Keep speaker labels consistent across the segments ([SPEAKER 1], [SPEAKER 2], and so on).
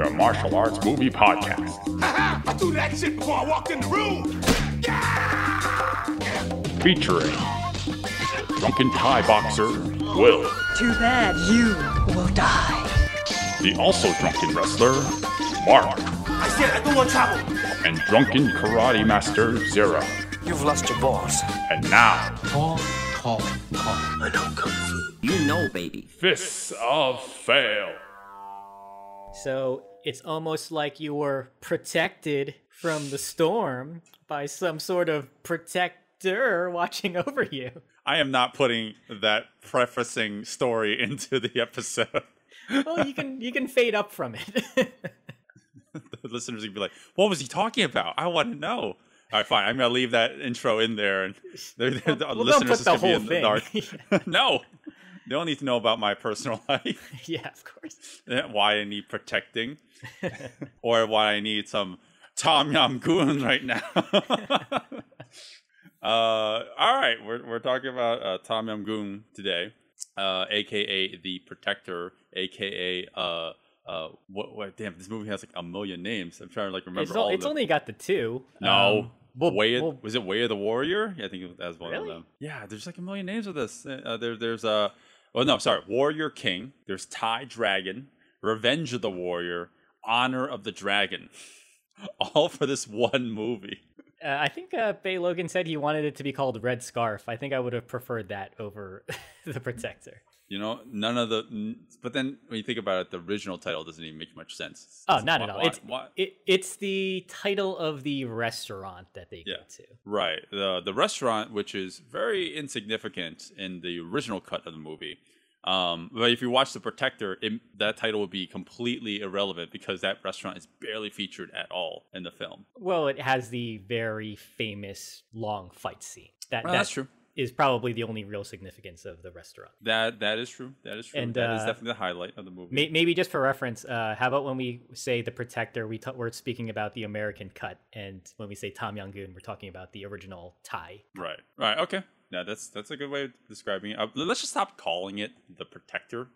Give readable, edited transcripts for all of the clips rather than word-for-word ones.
[SPEAKER 1] your martial arts movie podcast.
[SPEAKER 2] Haha! I threw that shit before I walked in the room!
[SPEAKER 1] Featuring drunken Thai boxer Will.
[SPEAKER 3] Too bad you will die.
[SPEAKER 1] The also drunken wrestler Mark.
[SPEAKER 2] I said I don't want trouble!
[SPEAKER 1] And drunken karate master Zero.
[SPEAKER 4] You've lost your balls.
[SPEAKER 1] And now,
[SPEAKER 4] Talk. I know Kung Fu. You know, baby.
[SPEAKER 1] Fists of Fail.
[SPEAKER 3] So it's almost like you were protected from the storm by some sort of protector watching over you.
[SPEAKER 1] I am not putting that prefacing story into the episode.
[SPEAKER 3] Well, you can fade up from it.
[SPEAKER 1] The listeners would be like, what was he talking about? I want to know. All right, fine. I'm going to leave that intro in there. And the listeners
[SPEAKER 3] don't put the
[SPEAKER 1] just going to be
[SPEAKER 3] whole
[SPEAKER 1] in the dark. No. They don't need to know about my personal life.
[SPEAKER 3] Yeah, of course.
[SPEAKER 1] Why I need protecting. Or why I need some Yum Goong right now. All right. We're talking about Yum Goong today. A.K.A. The Protector. A.K.A. Damn, this movie has like a million names. I'm trying to like remember all of them.
[SPEAKER 3] It's only got the two.
[SPEAKER 1] No. Was it Way of the Warrior? Yeah, I think that was one
[SPEAKER 3] really?
[SPEAKER 1] of them. Yeah, there's like a million names of this. There's Warrior King. There's Thai Dragon, Revenge of the Warrior, Honor of the Dragon. All for this one movie.
[SPEAKER 3] I think Bay Logan said he wanted it to be called Red Scarf. I think I would have preferred that over The Protector.
[SPEAKER 1] You know, but then when you think about it, the original title doesn't even make much sense.
[SPEAKER 3] Oh, not at all. It's the title of the restaurant that they go to.
[SPEAKER 1] Right. The restaurant, which is very insignificant in the original cut of the movie. But if you watch The Protector, that title would be completely irrelevant because that restaurant is barely featured at all in the film.
[SPEAKER 3] Well, it has the very famous long fight scene.
[SPEAKER 1] That's true.
[SPEAKER 3] Is probably the only real significance of the restaurant.
[SPEAKER 1] That is true. That is true. And that is definitely the highlight of the movie.
[SPEAKER 3] Maybe just for reference, how about when we say The Protector, we're speaking about the American cut, and when we say Yum Goong, we're talking about the original Thai.
[SPEAKER 1] Right. Okay. Yeah, that's a good way of describing it. Let's just stop calling it The Protector.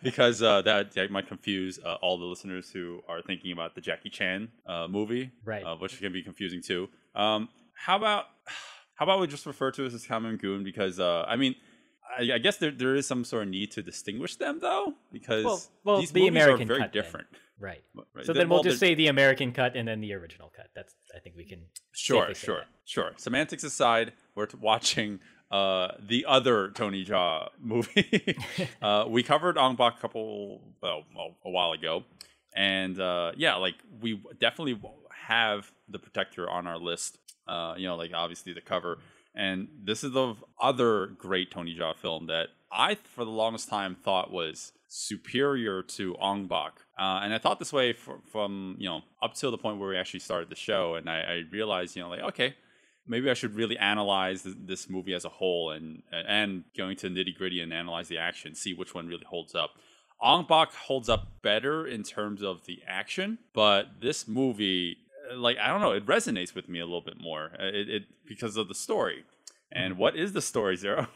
[SPEAKER 1] Because that might confuse all the listeners who are thinking about the Jackie Chan movie,
[SPEAKER 3] right?
[SPEAKER 1] Which can be confusing too. How about we just refer to it as Yum Goong? Because I guess there is some sort of need to distinguish them though, because these
[SPEAKER 3] the
[SPEAKER 1] movies
[SPEAKER 3] American
[SPEAKER 1] are very
[SPEAKER 3] cut,
[SPEAKER 1] different.
[SPEAKER 3] Right. So then we'll just say the American cut and then the original cut. I think we can.
[SPEAKER 1] Sure. Semantics aside, we're watching the other Tony Jaa movie. We covered Ong Bak a while ago, and we definitely have The Protector on our list. Obviously the cover, and this is the other great Tony Jaa film that I, for the longest time, thought was superior to Ong Bak. And I thought this way from up till the point where we actually started the show, and I realized, okay, maybe I should really analyze this movie as a whole and going to nitty gritty and analyze the action, see which one really holds up. Ong Bak holds up better in terms of the action, but this movie, I don't know, it resonates with me a little bit more because of the story. And what is the story, Zero?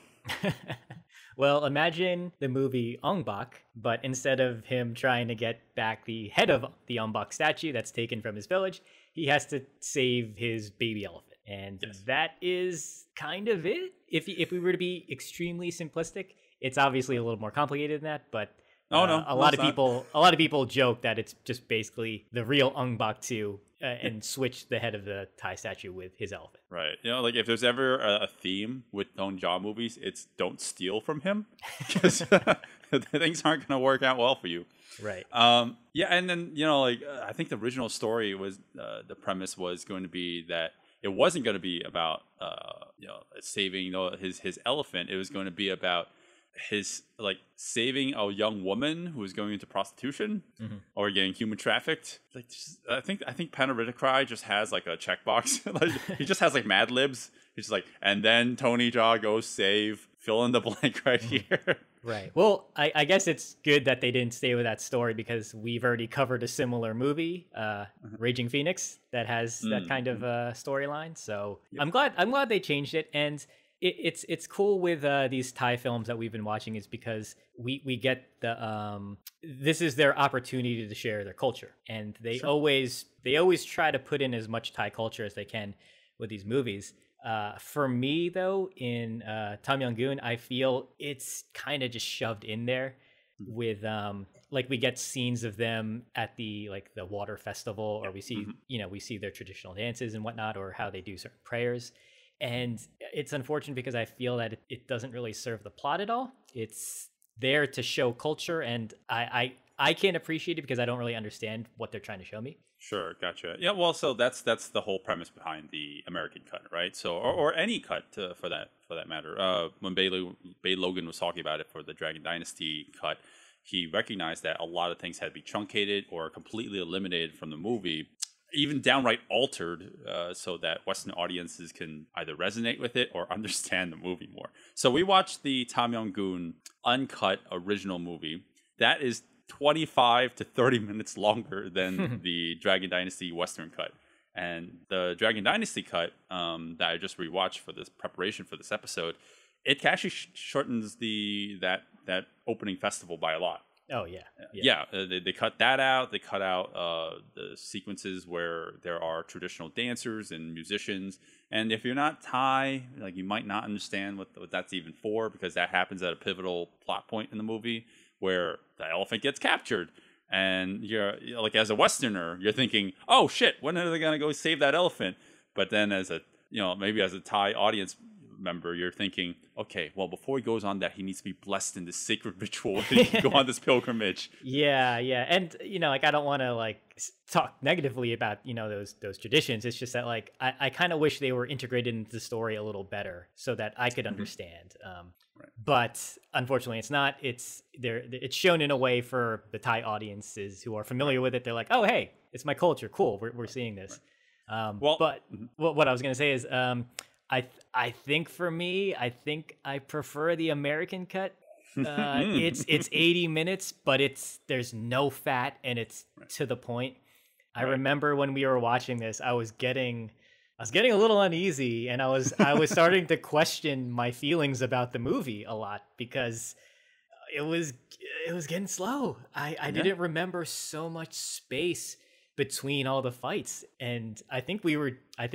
[SPEAKER 3] Well, imagine the movie Ong Bak, but instead of him trying to get back the head of the Ong Bak statue that's taken from his village, he has to save his baby elephant. And that is kind of it. If we were to be extremely simplistic, it's obviously a little more complicated than that, but a lot of people joke that it's just basically the real Ong Bak 2 and switch the head of the Thai statue with his elephant.
[SPEAKER 1] Right. If there's ever a theme with Tony Jaa movies, it's don't steal from him, because things aren't going to work out well for you.
[SPEAKER 3] Right.
[SPEAKER 1] And then I think the original story was the premise was going to be that it wasn't going to be about saving his elephant. It was going to be about his saving a young woman who was going into prostitution or getting human trafficked. I think Panaritacry just has a checkbox. He just has Mad Libs. He's just and then Tony Jaa goes save, fill in the blank right here.
[SPEAKER 3] Right. Well, I guess it's good that they didn't stay with that story, because we've already covered a similar movie, Raging Phoenix, that has that kind of storyline. So I'm glad they changed it. And it's cool with these Thai films that we've been watching is because we get the this is their opportunity to share their culture, and they always try to put in as much Thai culture as they can with these movies. For me though, in Tam Yum Goong, I feel it's kind of just shoved in there with like we get scenes of them at the water festival, or we see we see their traditional dances and whatnot, or how they do certain prayers. And it's unfortunate because I feel that it doesn't really serve the plot at all. It's there to show culture, and I can't appreciate it because I don't really understand what they're trying to show me.
[SPEAKER 1] Sure, gotcha. Yeah, well, so that's the whole premise behind the American cut, right? So, or any cut for that matter. When Bay Logan was talking about it for the Dragon Dynasty cut, he recognized that a lot of things had to be truncated or completely eliminated from the movie, even downright altered, so that Western audiences can either resonate with it or understand the movie more. So we watched the Tam Yum Goong uncut original movie. That is 25 to 30 minutes longer than the Dragon Dynasty Western cut. And the Dragon Dynasty cut that I just rewatched for this preparation for this episode, it actually shortens that opening festival by a lot.
[SPEAKER 3] Oh yeah.
[SPEAKER 1] They cut that out. They cut out the sequences where there are traditional dancers and musicians. And if you're not Thai, like, you might not understand what that's even for, because that happens at a pivotal plot point in the movie where the elephant gets captured. And you're like, as a Westerner, you're thinking, oh shit, when are they gonna go save that elephant? But then as a maybe as a Thai audience member, you're thinking, okay, well, before he goes on that, he needs to be blessed in this sacred ritual and he can go on this pilgrimage.
[SPEAKER 3] Yeah. And I don't want to talk negatively about those traditions. It's just that I kind of wish they were integrated into the story a little better so that I could understand.
[SPEAKER 1] Right.
[SPEAKER 3] But unfortunately, it's not. It's shown in a way for the Thai audiences who are familiar with it. They're like, oh, hey, it's my culture. Cool, we're seeing this. Right. What I was gonna say is, I think for me, I prefer the American cut. It's 80 minutes, but there's no fat and it's to the point. I remember when we were watching this, I was getting a little uneasy, and I was starting to question my feelings about the movie a lot because it was getting slow. I didn't remember so much space between all the fights, and I think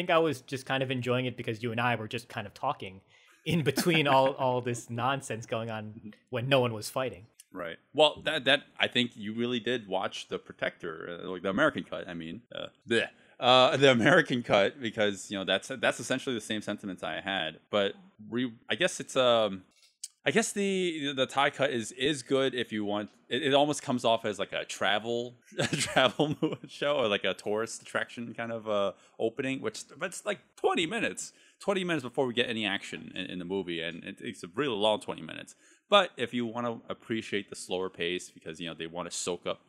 [SPEAKER 3] I was just kind of enjoying it because you and I were just kind of talking in between all this nonsense going on when no one was fighting.
[SPEAKER 1] Right. Well, that I think you really did watch The Protector, like the American cut. I mean, the American cut, because that's essentially the same sentiments I had. But I guess it's I guess the Thai cut is good if you want. It almost comes off as like a travel show, or like a tourist attraction kind of opening, but it's like 20 minutes before we get any action in the movie, and it's a really long 20 minutes. But if you want to appreciate the slower pace, because they want to soak up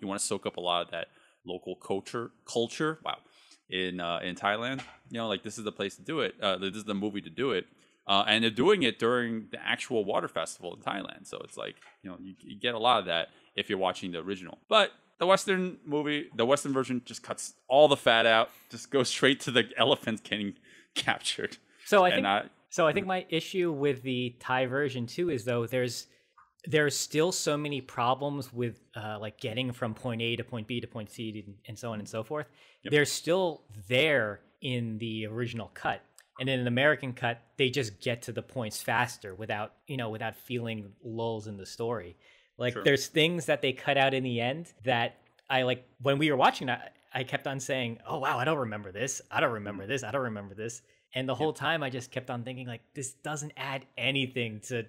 [SPEAKER 1] a lot of that local culture. Wow, in Thailand, this is the place to do it. This is the movie to do it. And they're doing it during the actual water festival in Thailand. So it's like, you get a lot of that if you're watching the original. But the Western version just cuts all the fat out, just goes straight to the elephants getting captured.
[SPEAKER 3] So I think my issue with the Thai version too is, though, there's still so many problems with getting from point A to point B to point C and so on and so forth. Yep. They're still there in the original cut. And in an American cut, they just get to the points faster without feeling lulls in the story. Sure. There's things that they cut out in the end that when we were watching that, I kept on saying, oh, wow, I don't remember this. I don't remember this. I don't remember this. And the whole time I just kept on thinking, this doesn't add anything to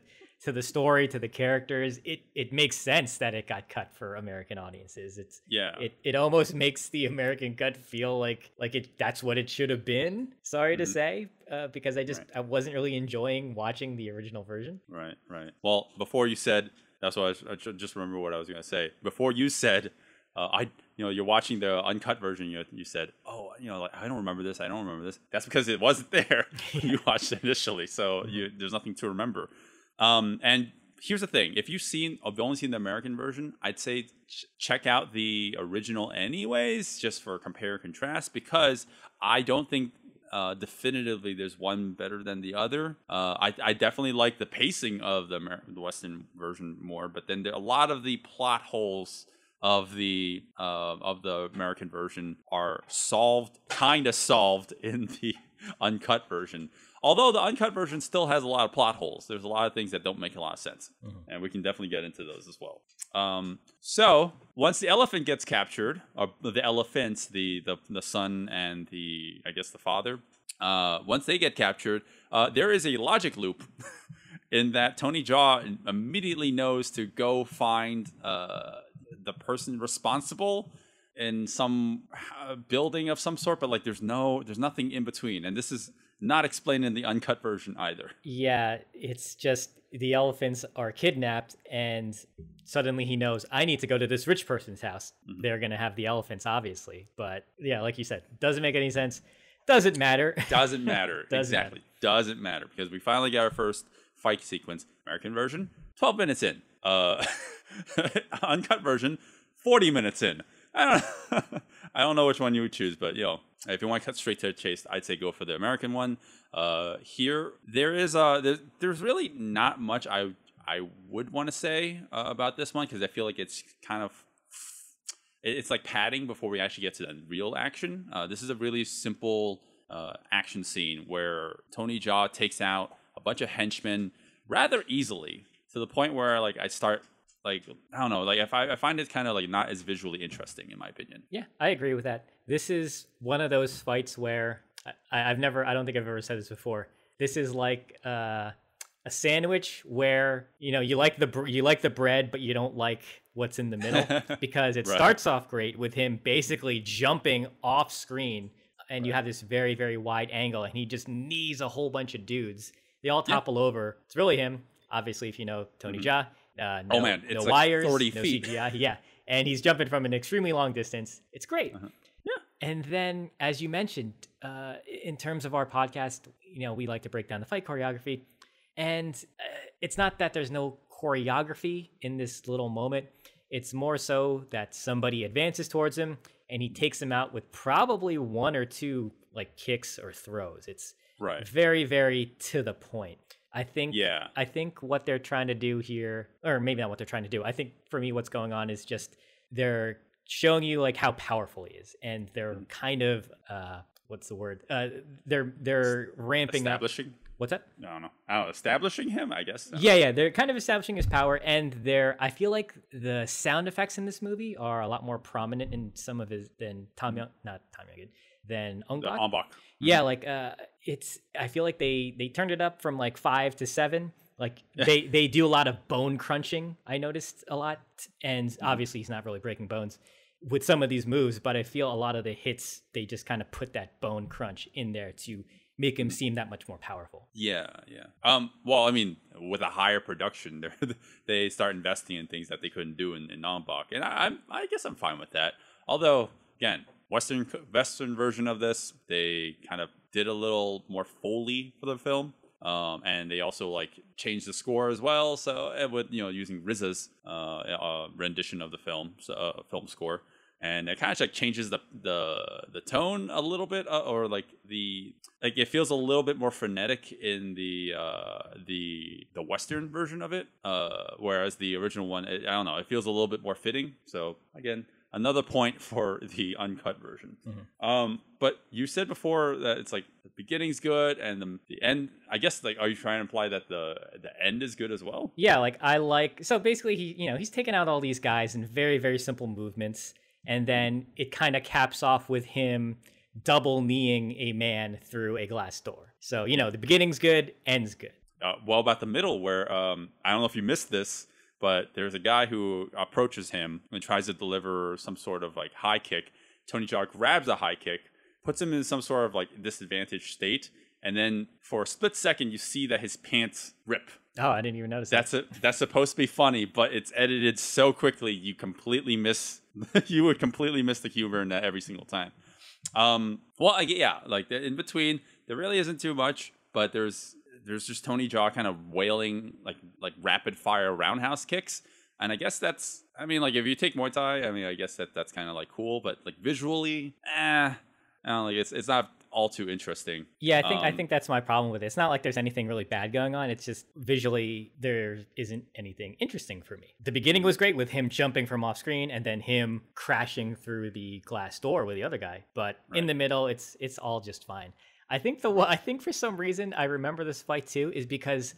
[SPEAKER 3] the story, to the characters. It makes sense that it got cut for American audiences. It almost makes the American cut feel like that's what it should have been. Sorry to say, because I wasn't really enjoying watching the original version. Right.
[SPEAKER 1] Well, before you said, that's why I just remember what I was going to say. Before you said, you're watching the uncut version. You said, oh, I don't remember this. I don't remember this. That's because it wasn't there when you watched it initially. So there's nothing to remember. And here's the thing: if you've only seen the American version, I'd say check out the original anyways, just for compare and contrast, because I don't think definitively there's one better than the other. I definitely like the pacing of the Western version more, but then a lot of the plot holes of the American version are kind of solved in the uncut version. Although the uncut version still has a lot of plot holes. There's a lot of things that don't make a lot of sense. And we can definitely get into those as well. So once the elephant gets captured, or the elephants, the son and the father, once they get captured, there is a logic loop in that Tony Jaa immediately knows to go find the person responsible in some building of some sort, but like there's nothing in between, and this is not explained in the uncut version either.
[SPEAKER 3] Yeah, it's just the elephants are kidnapped, and suddenly he knows, I need to go to this rich person's house. They're gonna have the elephants, obviously, but yeah, like you said, doesn't make any sense. Doesn't matter.
[SPEAKER 1] Doesn't matter. Exactly. Doesn't matter, because we finally got our first fight sequence. American version, 12 minutes in. Uncut version, 40 minutes in. I don't know which one you would choose, but if you want to cut straight to the chase, I'd say go for the American one. Here there's really not much I would want to say about this one, because I feel like it's kind of like padding before we actually get to the real action. This is a really simple action scene where Tony Jaa takes out a bunch of henchmen rather easily, to the point where like I start. Like, I don't know, like I find it kind of like not as visually interesting, in my opinion.
[SPEAKER 3] Yeah, I agree with that. This is one of those fights where I don't think I've ever said this before. This is like a sandwich where, you like the bread, but you don't like what's in the middle, because it starts off great with him basically jumping off screen, and you have this very, very wide angle, and he just knees a whole bunch of dudes. They all topple over. It's really him, obviously, if you know Tony Jaa. No
[SPEAKER 1] it's
[SPEAKER 3] wires,
[SPEAKER 1] 30
[SPEAKER 3] no
[SPEAKER 1] feet.
[SPEAKER 3] CGI. Yeah, and he's jumping from an extremely long distance. It's great.
[SPEAKER 1] Yeah.
[SPEAKER 3] And then, as you mentioned, in terms of our podcast, we like to break down the fight choreography. And it's not that there's no choreography in this little moment. It's more so that somebody advances towards him and he takes him out with probably one or two like kicks or throws. It's very, very to the point. I think what they're trying to do here, or maybe not what they're trying to do. I think for me, what's going on is just they're showing you like how powerful he is, and they're kind of what's the word? They're ramping
[SPEAKER 1] establishing.
[SPEAKER 3] Up. What's that?
[SPEAKER 1] No. Establishing him, I guess.
[SPEAKER 3] Yeah. They're kind of establishing his power, and I feel like the sound effects in this movie are a lot more prominent in some of his than than Ong Bak. Yeah, like I feel like they turned it up from like 5 to 7. Like they do a lot of bone crunching, I noticed a lot. And obviously he's not really breaking bones with some of these moves, but I feel a lot of the hits, they just kind of put that bone crunch in there to make him seem that much more powerful.
[SPEAKER 1] Yeah. Well, I mean, with a higher production, they start investing in things that they couldn't do in Ong Bak. And I guess I'm fine with that. Although, again, Western version of this, they kind of did a little more Foley for the film, and they also like changed the score as well. So using RZA's rendition of the film score, and it kind of like changes the tone a little bit, or like it feels a little bit more frenetic in the Western version of it, whereas the original one, I don't know, it feels a little bit more fitting. So again, another point for the uncut version. But you said before that it's like the beginning's good and the end. I guess like, are you trying to imply that the end is good as well?
[SPEAKER 3] Yeah, so basically he's taken out all these guys in very, very simple movements, and then it kind of caps off with him double kneeing a man through a glass door. So the beginning's good, end's good.
[SPEAKER 1] Well, about the middle, where I don't know if you missed this, but there's a guy who approaches him and tries to deliver some sort of like high kick. Tony Jaa grabs a high kick, puts him in some sort of like disadvantaged state, and then for a split second you see that his pants rip.
[SPEAKER 3] Oh, I didn't even notice that.
[SPEAKER 1] That's supposed to be funny, but it's edited so quickly you would completely miss the humor in that every single time. Like in between there really isn't too much, but there's just Tony Jaa kind of wailing like rapid fire roundhouse kicks, and I guess that's, I mean, like if you take Muay Thai, I mean, I guess that's kind of like cool, but like visually, I don't know, like it's not all too interesting.
[SPEAKER 3] Yeah, I think that's my problem with it. It's not like there's anything really bad going on. It's just visually there isn't anything interesting for me. The beginning was great with him jumping from off screen and then him crashing through the glass door with the other guy. But in the middle, it's all just fine. I think for some reason I remember this fight too is because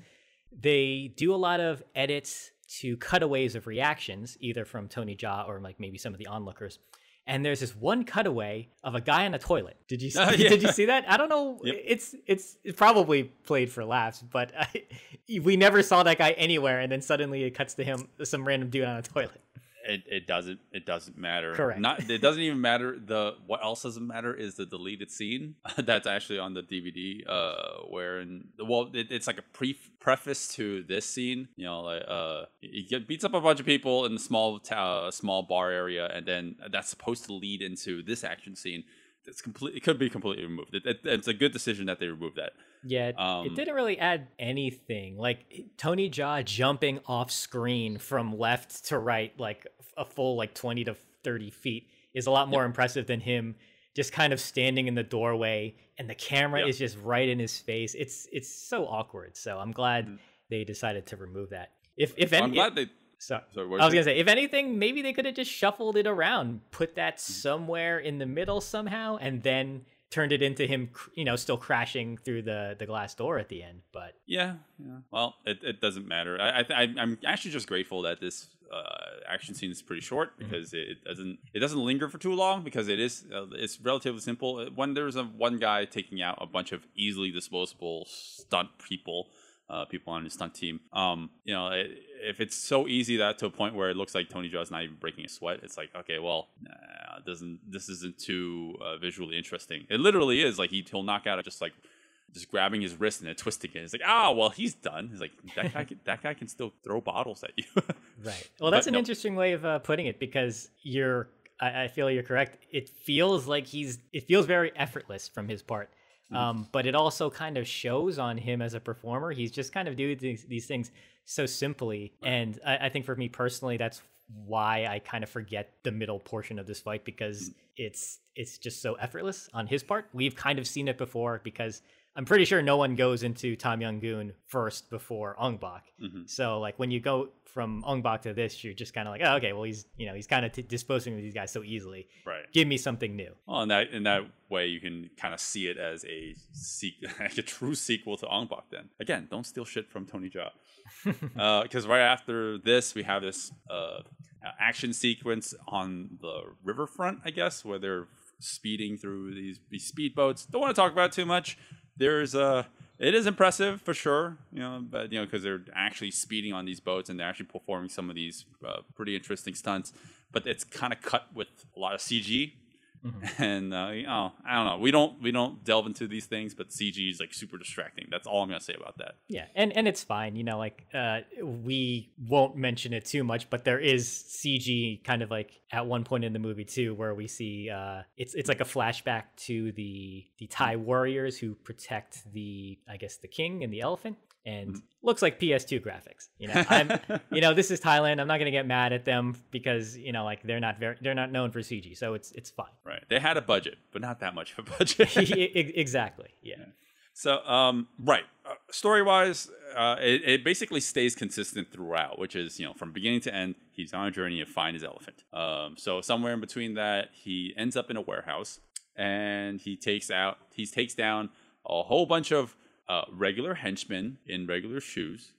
[SPEAKER 3] they do a lot of edits to cutaways of reactions, either from Tony Jaa or like maybe some of the onlookers. And there's this one cutaway of a guy on a toilet. Did you see that? I don't know. Yep. It's probably played for laughs, but we never saw that guy anywhere. And then suddenly it cuts to him, some random dude on a toilet.
[SPEAKER 1] It doesn't matter.
[SPEAKER 3] Correct.
[SPEAKER 1] It doesn't even matter. What else doesn't matter is the deleted scene that's actually on the DVD. It's like a preface to this scene. You know, like he beats up a bunch of people in a small bar area, and then that's supposed to lead into this action scene. It could be completely removed. It's a good decision that they removed that.
[SPEAKER 3] Yeah, it didn't really add anything. Like Tony Jaa jumping off screen from left to right, like a full like 20 to 30 feet, is a lot more impressive than him just kind of standing in the doorway and the camera is just right in his face. It's so awkward. So I'm glad they decided to remove that. I'm glad they. Sorry, I was gonna say, if anything, maybe they could have just shuffled it around, put that somewhere in the middle somehow, and then turned it into him, still crashing through the glass door at the end. But
[SPEAKER 1] yeah. Well, it doesn't matter. I'm actually just grateful that this action scene is pretty short because it doesn't linger for too long because it's relatively simple. When there's one guy taking out a bunch of easily disposable stunt people on his stunt team, if it's so easy that to a point where it looks like Tony Jaa is not even breaking a sweat, it's like, okay, well, this isn't too visually interesting. It literally is. Like he'll knock out just grabbing his wrist and then twisting it. It's like, well, he's done. He's like, that guy can still throw bottles at you.
[SPEAKER 3] Right. Well, that's an interesting way of putting it because I feel you're correct. It feels very effortless from his part. But it also kind of shows on him as a performer. He's just kind of doing these things so simply. And I think for me personally, that's why I kind of forget the middle portion of this fight because it's just so effortless on his part. We've kind of seen it before because I'm pretty sure no one goes into Yum Goong first before Ong Bak. So like when you go from Ong Bak to this, you're just kind of like, oh, okay, well he's kind of disposing of these guys so easily. Right. Give me something new.
[SPEAKER 1] Well, in that way, you can kind of see it as like a true sequel to Ong Bak. Then again, don't steal shit from Tony Jaa. Because right after this, we have this action sequence on the riverfront, I guess, where they're speeding through these speedboats. Don't want to talk about it too much. It is impressive for sure, but because they're actually speeding on these boats and they're actually performing some of these pretty interesting stunts, but it's kind of cut with a lot of CG. And I don't know. We don't delve into these things, but CG is like super distracting. That's all I'm gonna say about that.
[SPEAKER 3] Yeah, and it's fine. We won't mention it too much, but there is CG kind of like at one point in the movie too, where we see it's like a flashback to the Thai warriors who protect the king and the elephant. And looks like PS2 graphics. This is Thailand. I'm not gonna get mad at them because they're not known for CG, so it's fine.
[SPEAKER 1] Right. They had a budget, but not that much of a budget.
[SPEAKER 3] Exactly. Yeah.
[SPEAKER 1] So story wise, it basically stays consistent throughout, which is from beginning to end, he's on a journey to find his elephant. So somewhere in between that, he ends up in a warehouse and he takes down a whole bunch of regular henchmen in regular shoes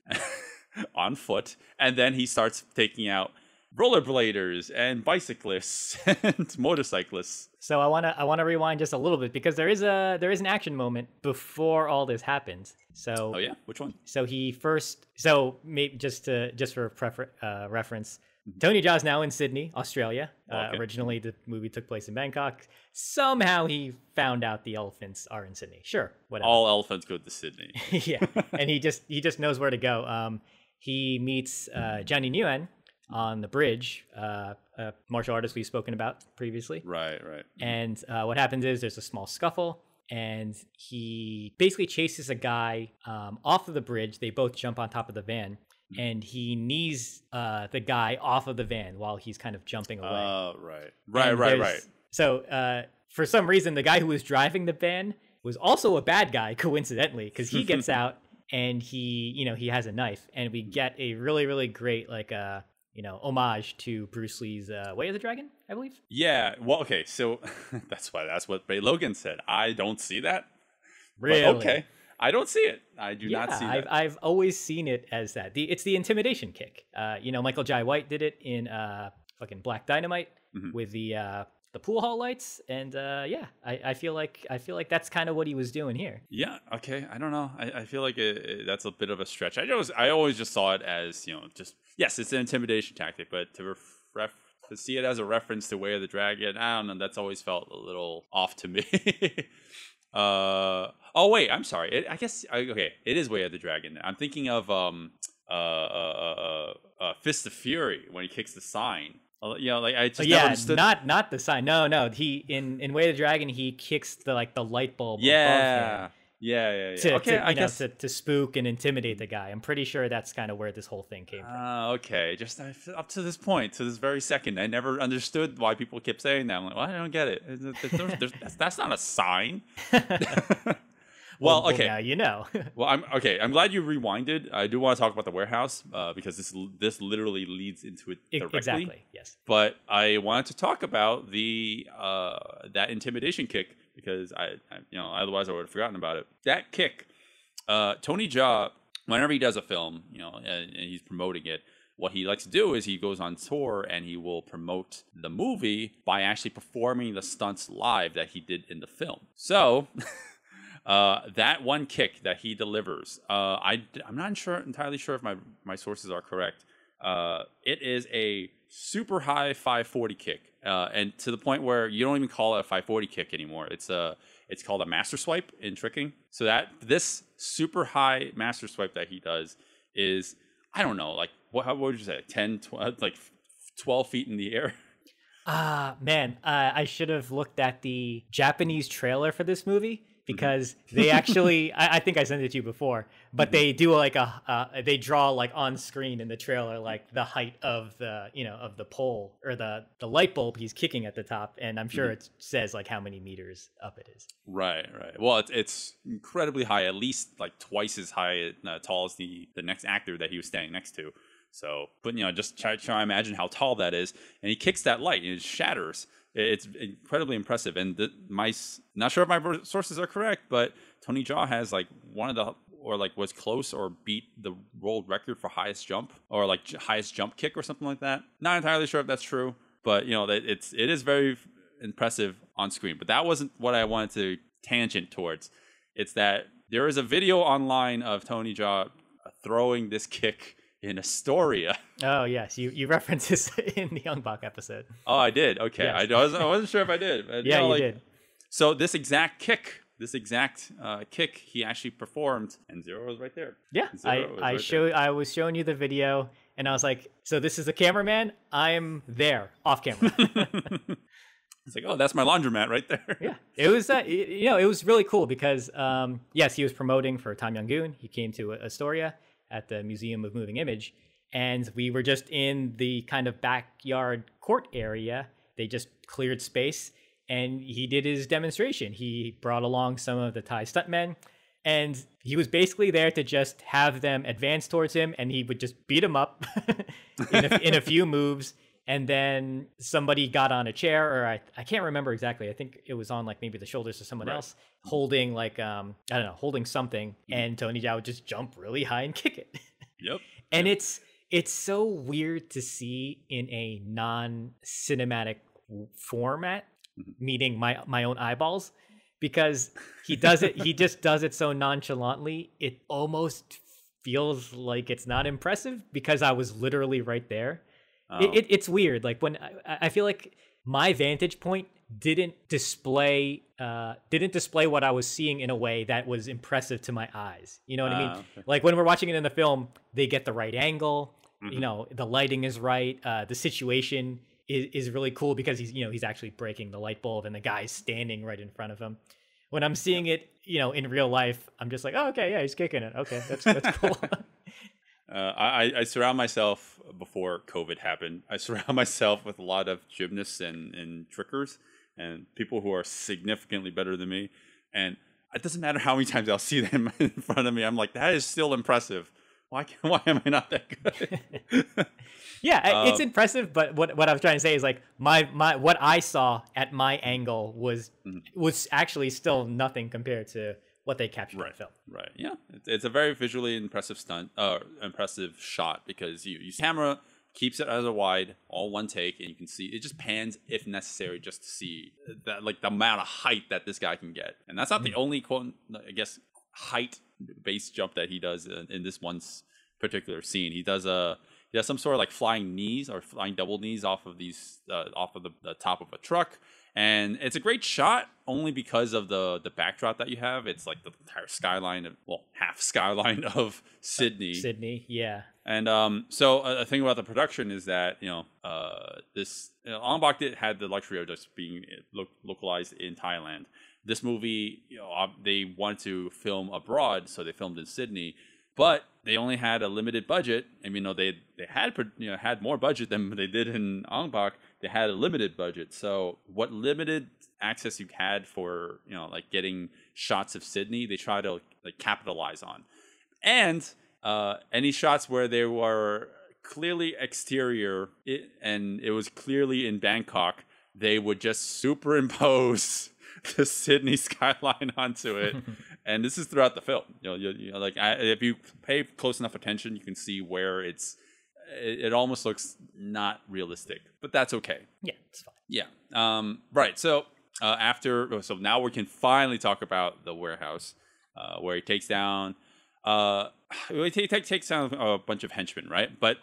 [SPEAKER 1] on foot, and then he starts taking out rollerbladers and bicyclists and motorcyclists.
[SPEAKER 3] So I want to rewind just a little bit because there is an action moment before all this happens. So
[SPEAKER 1] which one?
[SPEAKER 3] So maybe just for reference, Tony Jaa is now in Sydney, Australia. Okay. Originally, the movie took place in Bangkok. Somehow he found out the elephants are in Sydney. Sure, whatever.
[SPEAKER 1] All elephants go to Sydney.
[SPEAKER 3] Yeah, and he just knows where to go. He meets Johnny Nguyen on the bridge, a martial artist we've spoken about previously.
[SPEAKER 1] Right.
[SPEAKER 3] And what happens is there's a small scuffle, and he basically chases a guy off of the bridge. They both jump on top of the van. And he knees the guy off of the van while he's kind of jumping away.
[SPEAKER 1] Oh, right. So
[SPEAKER 3] for some reason, the guy who was driving the van was also a bad guy, coincidentally, because he gets out and he has a knife, and we get a really, really great homage to Bruce Lee's Way of the Dragon, I believe.
[SPEAKER 1] Yeah. Well, okay. So that's what Ray Logan said. I don't see that.
[SPEAKER 3] Really?
[SPEAKER 1] But okay. I don't see it. I do not see that.
[SPEAKER 3] I've always seen it as that. It's the intimidation kick. Michael Jai White did it in fucking Black Dynamite with the pool hall lights, and I feel like that's kind of what he was doing here.
[SPEAKER 1] Yeah. Okay. I don't know. I feel like that's a bit of a stretch. I always just saw it as just yes, it's an intimidation tactic, but to see it as a reference to Way of the Dragon, I don't know. That's always felt a little off to me. Oh wait, I'm sorry. I guess okay. It is Way of the Dragon. I'm thinking of Fist of Fury when he kicks the sign. I just never understood.
[SPEAKER 3] not the sign. No. He in Way of the Dragon, he kicks the light bulb.
[SPEAKER 1] Yeah.
[SPEAKER 3] Above him.
[SPEAKER 1] Yeah.
[SPEAKER 3] I guess to spook and intimidate the guy. I'm pretty sure that's kind of where this whole thing came from.
[SPEAKER 1] Okay. Just up to this point, to this very second, I never understood why people kept saying that. I'm like, well, I don't get it. That's not a sign. Well, okay.
[SPEAKER 3] Now you know.
[SPEAKER 1] Well, I'm glad you rewinded. I do want to talk about the warehouse because this literally leads into it directly.
[SPEAKER 3] Exactly. Yes.
[SPEAKER 1] But I wanted to talk about the that intimidation kick because I otherwise I would have forgotten about it. That kick, Tony Jaa, whenever he does a film, and he's promoting it, what he likes to do is he goes on tour and he will promote the movie by actually performing the stunts live that he did in the film. So. That one kick that he delivers, I'm not entirely sure if my sources are correct. It is a super high 540 kick, and to the point where you don't even call it a 540 kick anymore. It's called a master swipe in tricking. So that this super high master swipe that he does is, I don't know, like what would you say, 10, 12, like 12 feet in the air.
[SPEAKER 3] Man, I should have looked at the Japanese trailer for this movie. Because they actually, I think I sent it to you before, but they do like they draw like on screen in the trailer, like the height of the, of the pole or the light bulb he's kicking at the top. And I'm sure it says like how many meters up it is. Right.
[SPEAKER 1] Well, it's incredibly high, at least like twice as high, tall as the next actor that he was standing next to. So, but just try to imagine how tall that is. And he kicks that light and it shatters. It's incredibly impressive, and not sure if my sources are correct, but Tony Jaa has like was close or beat the world record for highest jump or like highest jump kick or something like that. Not entirely sure if that's true, but it is very impressive on screen. But that wasn't what I wanted to tangent towards. It's that there is a video online of Tony Jaa throwing this kick in Astoria.
[SPEAKER 3] Oh yes, you referenced this in the Young Bok episode.
[SPEAKER 1] Oh, I did. Okay, yes. I wasn't sure if I did. But,
[SPEAKER 3] yeah, you did.
[SPEAKER 1] So this exact kick, he actually performed, and Zero was right there.
[SPEAKER 3] Yeah, I was showing you the video, and I was like, so this is the cameraman. I'm there, off camera.
[SPEAKER 1] It's like, oh, that's my laundromat right there.
[SPEAKER 3] Yeah, it was it was really cool because yes, he was promoting for Yum Goong. He came to Astoria at the Museum of Moving Image, and we were just in the kind of backyard court area. They just cleared space, and he did his demonstration. He brought along some of the Thai stuntmen, and he was basically there to just have them advance towards him, and he would just beat them up in a few moves. And then somebody got on a chair, or I can't remember exactly. I think it was on like maybe the shoulders of someone else, holding like holding something, and Tony Jaa would just jump really high and kick it.
[SPEAKER 1] Yep.
[SPEAKER 3] And it's so weird to see in a non-cinematic format, meaning my own eyeballs, because he just does it so nonchalantly. It almost feels like it's not impressive because I was literally right there. It's weird. Like when I feel like my vantage point didn't display what I was seeing in a way that was impressive to my eyes. You know what I mean? Okay. Like when we're watching it in the film, they get the right angle. The lighting is right. The situation is really cool because he's actually breaking the light bulb and the guy's standing right in front of him. When I'm seeing it, in real life, I'm just like, oh, okay, yeah, he's kicking it. Okay, that's cool.
[SPEAKER 1] I surround myself, before COVID happened, I surround myself with a lot of gymnasts and trickers. and people who are significantly better than me. And it doesn't matter how many times I'll see them in front of me. I'm like, that is still impressive. Why am I not that good?
[SPEAKER 3] Yeah, it's impressive, but what I was trying to say is like my what I saw at my angle was actually still nothing compared to what they captured in film.
[SPEAKER 1] Right. Yeah. It's a very visually impressive impressive shot, because you camera keeps it as a wide, all one take, and you can see it just pans if necessary just to see that, like, the amount of height that this guy can get. And that's not the only quote, I guess, height base jump that he does in this one particular scene. He does some sort of like flying knees or flying double knees off of the top of a truck. And it's a great shot only because of the backdrop that you have. It's like the entire skyline half skyline of Sydney.
[SPEAKER 3] Sydney, yeah.
[SPEAKER 1] And so a thing about the production is that, Ong Bak had the luxury of just being localized in Thailand. This movie, they wanted to film abroad, so they filmed in Sydney. But they only had a limited budget. I mean, they had more budget than they did in Ong Bak. They had a limited budget. So what limited access you had for like getting shots of Sydney, they try to like capitalize on. And any shots where they were clearly exterior and it was clearly in Bangkok, they would just superimpose the Sydney skyline onto it. And this is throughout the film. If you pay close enough attention, you can see where it almost looks not realistic, but that's okay.
[SPEAKER 3] Yeah, it's fine.
[SPEAKER 1] Yeah. Right. So so now we can finally talk about the warehouse, where he takes down. He takes down a bunch of henchmen, right? But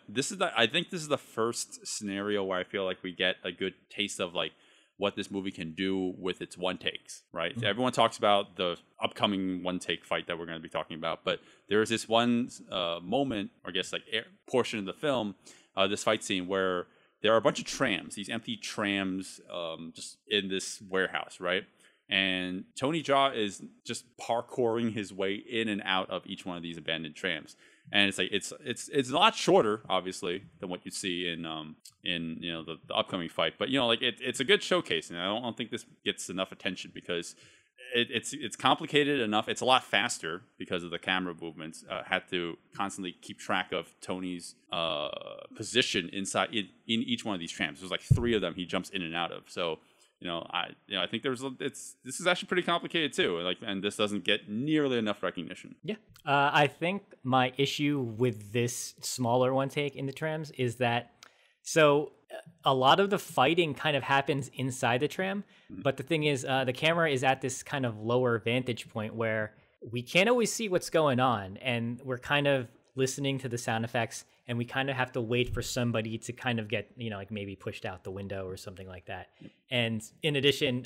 [SPEAKER 1] I think this is the first scenario where I feel like we get a good taste of like what this movie can do with its one takes, right? Mm-hmm. Everyone talks about the upcoming one take fight that we're going to be talking about, but there is this one moment, or I guess like portion of the film, this fight scene where there are a bunch of trams, these empty trams, just in this warehouse, right? And Tony Jaa is just parkouring his way in and out of each one of these abandoned trams. And it's like it's a lot shorter, obviously, than what you see in the upcoming fight. But it's a good showcase, and I don't think this gets enough attention because it's complicated enough. It's a lot faster because of the camera movements. Had to constantly keep track of Tony's position inside in each one of these trams. There's like 3 of them he jumps in and out of. So I think this is actually pretty complicated too. And this doesn't get nearly enough recognition.
[SPEAKER 3] Yeah. I think my issue with this smaller one take in the trams is that a lot of the fighting kind of happens inside the tram, but the thing is, the camera is at this kind of lower vantage point where we can't always see what's going on, and we're kind of listening to the sound effects, and we kind of have to wait for somebody to kind of get, like maybe pushed out the window or something like that. And in addition,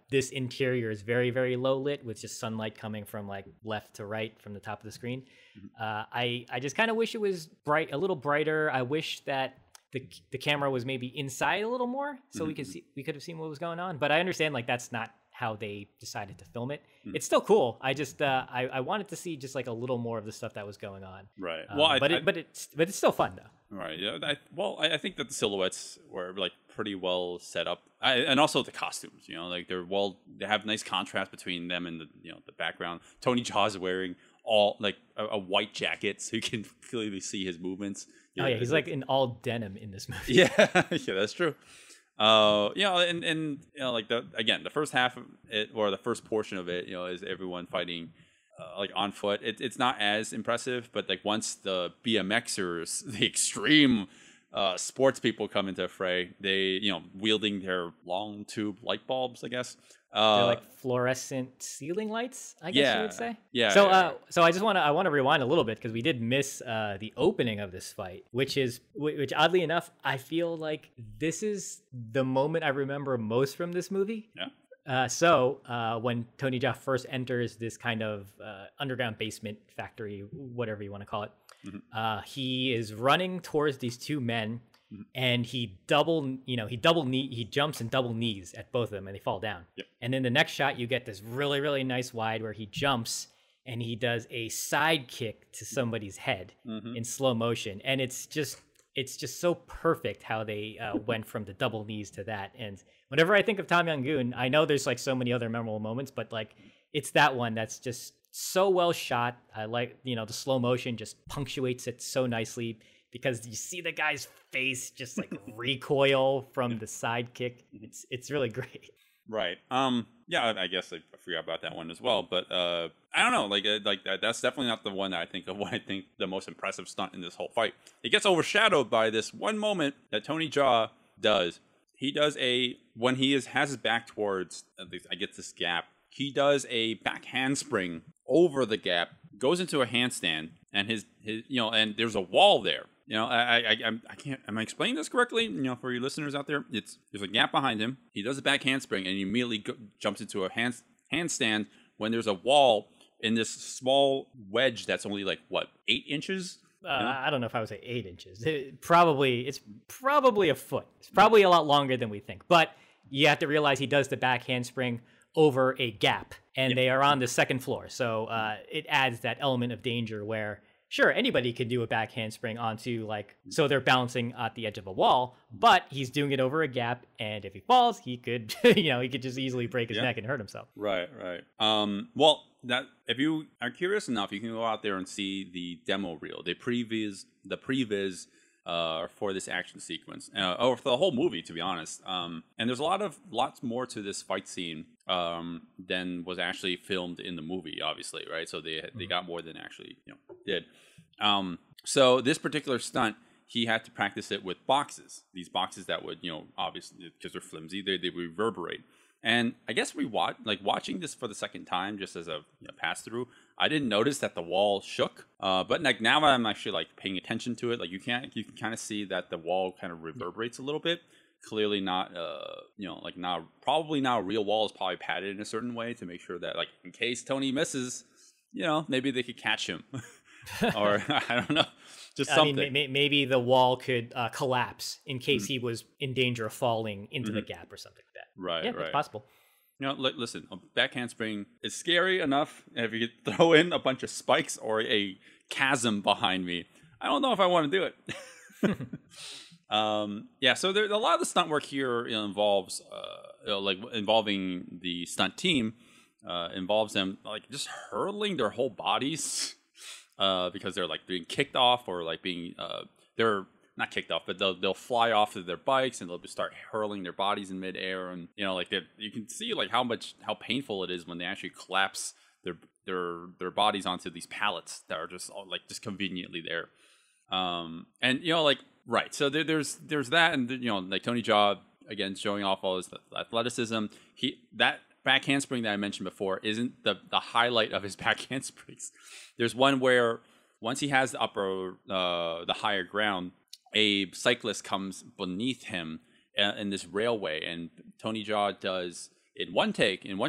[SPEAKER 3] this interior is very, very low lit with just sunlight coming from like left to right from the top of the screen. I just kind of wish it was a little brighter. I wish that the camera was maybe inside a little more so we could have seen what was going on. But I understand like that's not how they decided to film it. It's still cool. I just I wanted to see just like a little more of the stuff that was going on.
[SPEAKER 1] Right.
[SPEAKER 3] But it's still fun though.
[SPEAKER 1] Right. Yeah. I think that the silhouettes were like pretty well set up, and also the costumes. Like they have nice contrast between them and the background. Tony Jaa is wearing all like a white jacket, so you can clearly see his movements.
[SPEAKER 3] He's like in all denim in this movie.
[SPEAKER 1] Yeah, that's true. Like the first half of it, or the first portion of it, is everyone fighting like on foot. It's not as impressive, but like once the BMXers, the extreme sports people come into a fray, they wielding their long tube light bulbs, I guess.
[SPEAKER 3] They're like fluorescent ceiling lights, I guess you would say.
[SPEAKER 1] Yeah.
[SPEAKER 3] So I want to rewind a little bit because we did miss the opening of this fight, which oddly enough, I feel like this is the moment I remember most from this movie.
[SPEAKER 1] Yeah.
[SPEAKER 3] When Tony Jaa first enters this kind of underground basement factory, whatever you want to call it, he is running towards these 2 men. And he jumps and double knees at both of them, and they fall down.
[SPEAKER 1] Yep.
[SPEAKER 3] And then the next shot, you get this really, really nice wide where he jumps and he does a side kick to somebody's head in slow motion. And it's just it's just so perfect how they went from the double knees to that. And whenever I think of Tom Yum-goong, I know there's like so many other memorable moments, but like it's that one that's just so well shot. I like, the slow motion just punctuates it so nicely because you see the guy's face just like recoil from the side kick. It's really great.
[SPEAKER 1] Right. Yeah, I guess I forgot about that one as well. But I don't know. Like that's definitely not the one that I think of when I think the most impressive stunt in this whole fight. It gets overshadowed by this one moment that Tony Jaa does. He does when he has his back towards, at least I get this gap, he does a back handspring over the gap, goes into a handstand, and his and there's a wall there. I can't. Am I explaining this correctly? For your listeners out there, there's a gap behind him. He does a back handspring, and he immediately jumps into a handstand when there's a wall in this small wedge that's only like 8 inches.
[SPEAKER 3] I don't know if I would say 8 inches. It's probably a foot. It's probably a lot longer than we think. But you have to realize he does the back handspring over a gap, and they are on the second floor. So it adds that element of danger where, sure, anybody could do a back handspring onto so they're bouncing at the edge of a wall, but he's doing it over a gap, and if he falls, he could, he could just easily break his neck and hurt himself.
[SPEAKER 1] Right. Well, that if you are curious enough, you can go out there and see the demo reel, the previs for this action sequence, or for the whole movie, to be honest. And there's lots more to this fight scene than was actually filmed in the movie, obviously, right? So they got more than actually did. So this particular stunt, he had to practice it with boxes. These boxes that would, obviously because they're flimsy, they reverberate. And I guess watching this for the second time, just as a pass through, I didn't notice that the wall shook. But now I'm actually paying attention to it. You can kind of see that the wall kind of reverberates a little bit. Clearly not, probably not a real wall. Is probably padded in a certain way to make sure that in case Tony misses, maybe they could catch him, or I don't know. Just something.
[SPEAKER 3] I mean, maybe the wall could collapse in case he was in danger of falling into the gap or something like that.
[SPEAKER 1] Right,
[SPEAKER 3] yeah, it's possible.
[SPEAKER 1] Listen, a back handspring is scary enough. If you could throw in a bunch of spikes or a chasm behind me, I don't know if I want to do it. So there, a lot of the stunt work here involves, involving the stunt team, involves them just hurling their whole bodies. Because they're being kicked off or being they're not kicked off, but they'll fly off of their bikes and they'll just start hurling their bodies in midair, and you can see how painful it is when they actually collapse their bodies onto these pallets that are just just conveniently there. Right. So there's that, and Tony Jaa again showing off all his athleticism. That back handspring that I mentioned before isn't the highlight of his back handsprings. There's one where once he has the higher ground, a cyclist comes beneath him in this railway, and Tony Jaa does in one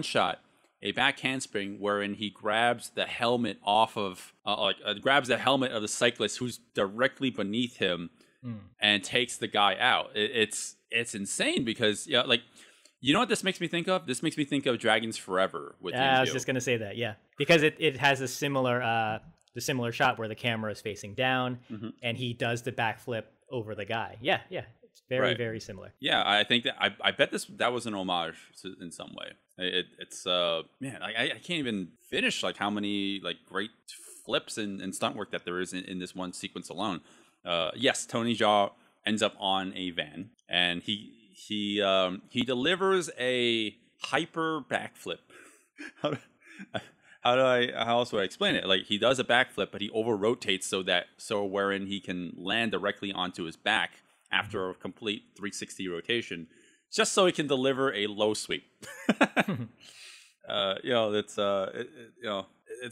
[SPEAKER 1] shot a back handspring wherein he grabs the helmet off of grabs the helmet of the cyclist who's directly beneath him and takes the guy out. It's insane because you know what this makes me think of? This makes me think of Dragons Forever with
[SPEAKER 3] I was just gonna say that, yeah, because it has a similar shot where the camera is facing down and he does the backflip over the guy. Yeah, it's very very similar.
[SPEAKER 1] Yeah, I think that I bet that was an homage in some way. It's man, I can't even finish how many great flips and stunt work that there is in this one sequence alone. Yes, Tony Jaa ends up on a van, and he delivers a hyper backflip. How else would I explain it? He does a backflip, but he over rotates so wherein he can land directly onto his back after a complete 360 rotation, just so he can deliver a low sweep. It's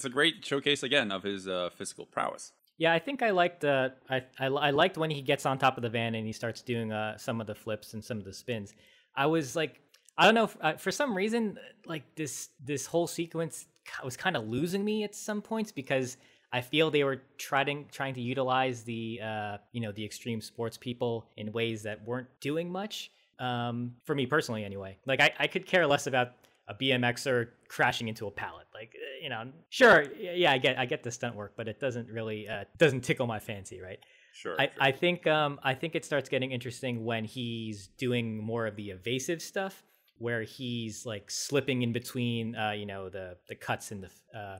[SPEAKER 1] a great showcase again of his physical prowess.
[SPEAKER 3] Yeah, I think I liked I liked when he gets on top of the van and he starts doing some of the flips and some of the spins. I was I don't know, for some reason, this whole sequence was kind of losing me at some points because I feel they were trying to utilize the the extreme sports people in ways that weren't doing much. For me personally, anyway. I could care less about a BMXer crashing into a pallet. Sure, yeah, I get the stunt work, but it doesn't really doesn't tickle my fancy, right?
[SPEAKER 1] Sure.
[SPEAKER 3] I think it starts getting interesting when he's doing more of the evasive stuff, where he's like slipping in between, the cuts in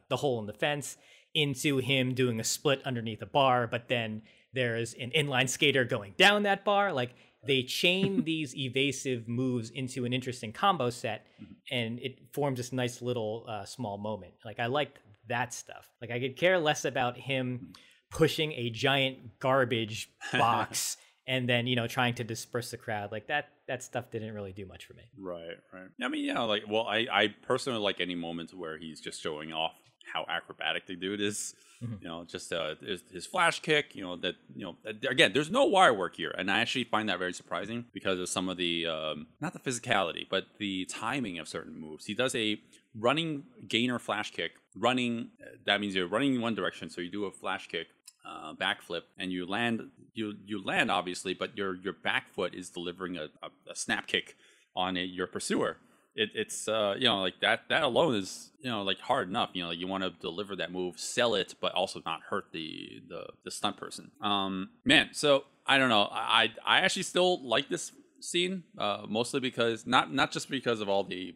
[SPEAKER 3] the hole in the fence, into him doing a split underneath a bar, but then there's an inline skater going down that bar. Like, they chain these evasive moves into an interesting combo set, and it forms this nice little small moment. Like, I liked that stuff. Like, I could care less about him pushing a giant garbage box and then, trying to disperse the crowd. Like, that stuff didn't really do much for me.
[SPEAKER 1] Right. I mean, yeah, like, well, I personally like any moments where he's just showing off how acrobatic the dude is. Just his flash kick, again, there's no wire work here. And I actually find that very surprising because of some of the, not the physicality, but the timing of certain moves. He does a running gainer flash kick. That means you're running in one direction. So you do a flash kick, backflip, and you land obviously, but your back foot is delivering a snap kick on your pursuer. It's like that alone is, like, hard enough. Like, you want to deliver that move, sell it, but also not hurt the stunt person. Man, so I don't know. I actually still like this scene, mostly because not just because of all the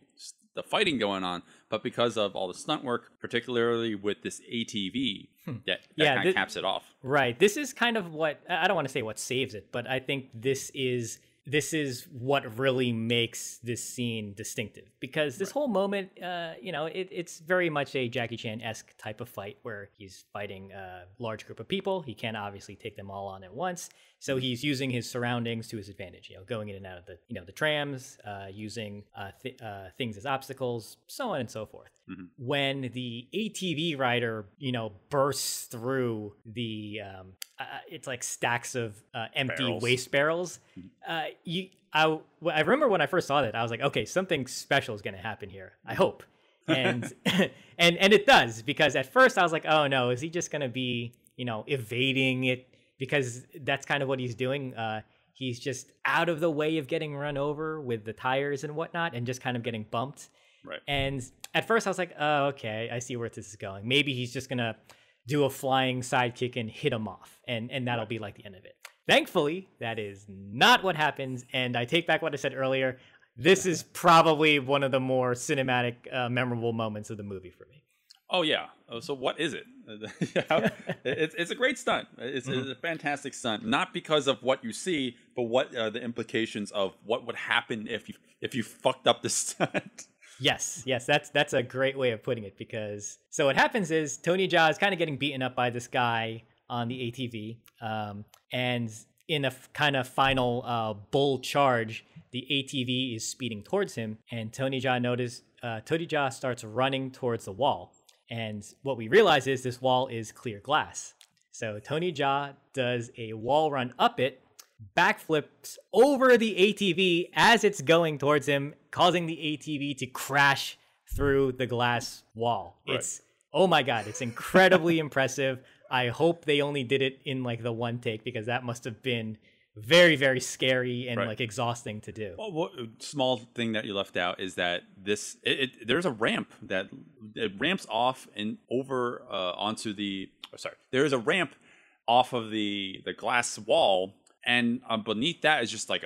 [SPEAKER 1] fighting going on, but because of all the stunt work, particularly with this ATV that kind of caps it off.
[SPEAKER 3] Right. This is kind of what, I don't want to say what saves it, but I think this is what really makes this scene distinctive, because this whole moment, it's very much a Jackie Chan-esque type of fight where he's fighting a large group of people. He can't obviously take them all on at once. So he's using his surroundings to his advantage, going in and out of the trams, using things as obstacles, so on and so forth. When the ATV rider, bursts through the, it's like stacks of empty waste barrels. I remember when I first saw that, I was like, okay, something special is going to happen here. I hope. And and it does, because at first I was like, oh no, is he just going to be, evading it? Because that's kind of what he's doing. He's just out of the way of getting run over with the tires and whatnot, and just kind of getting bumped.
[SPEAKER 1] Right.
[SPEAKER 3] And at first I was like, oh, okay, I see where this is going. Maybe he's just going to do a flying sidekick and hit him off, and that'll be like the end of it. Thankfully, that is not what happens, and I take back what I said earlier. This is probably one of the more cinematic, memorable moments of the movie for me.
[SPEAKER 1] Oh, yeah. So what is it? It's a great stunt. It's a fantastic stunt, not because of what you see, but what are the implications of what would happen if you fucked up the stunt.
[SPEAKER 3] Yes, that's a great way of putting it, because so what happens is Tony Jaa is kind of getting beaten up by this guy on the ATV, and in a kind of final bull charge, the ATV is speeding towards him, and Tony Jaa starts running towards the wall, and what we realize is this wall is clear glass. So Tony Jaa does a wall run up it, backflips over the ATV as it's going towards him, causing the ATV to crash through the glass wall. Right. It's, oh my God, it's incredibly impressive. I hope they only did it in like the one take, because that must have been very, very scary and like exhausting to do.
[SPEAKER 1] Well, small thing that you left out is that there's a ramp that it ramps off and over onto the, there's a ramp off of the glass wall. And beneath that is just like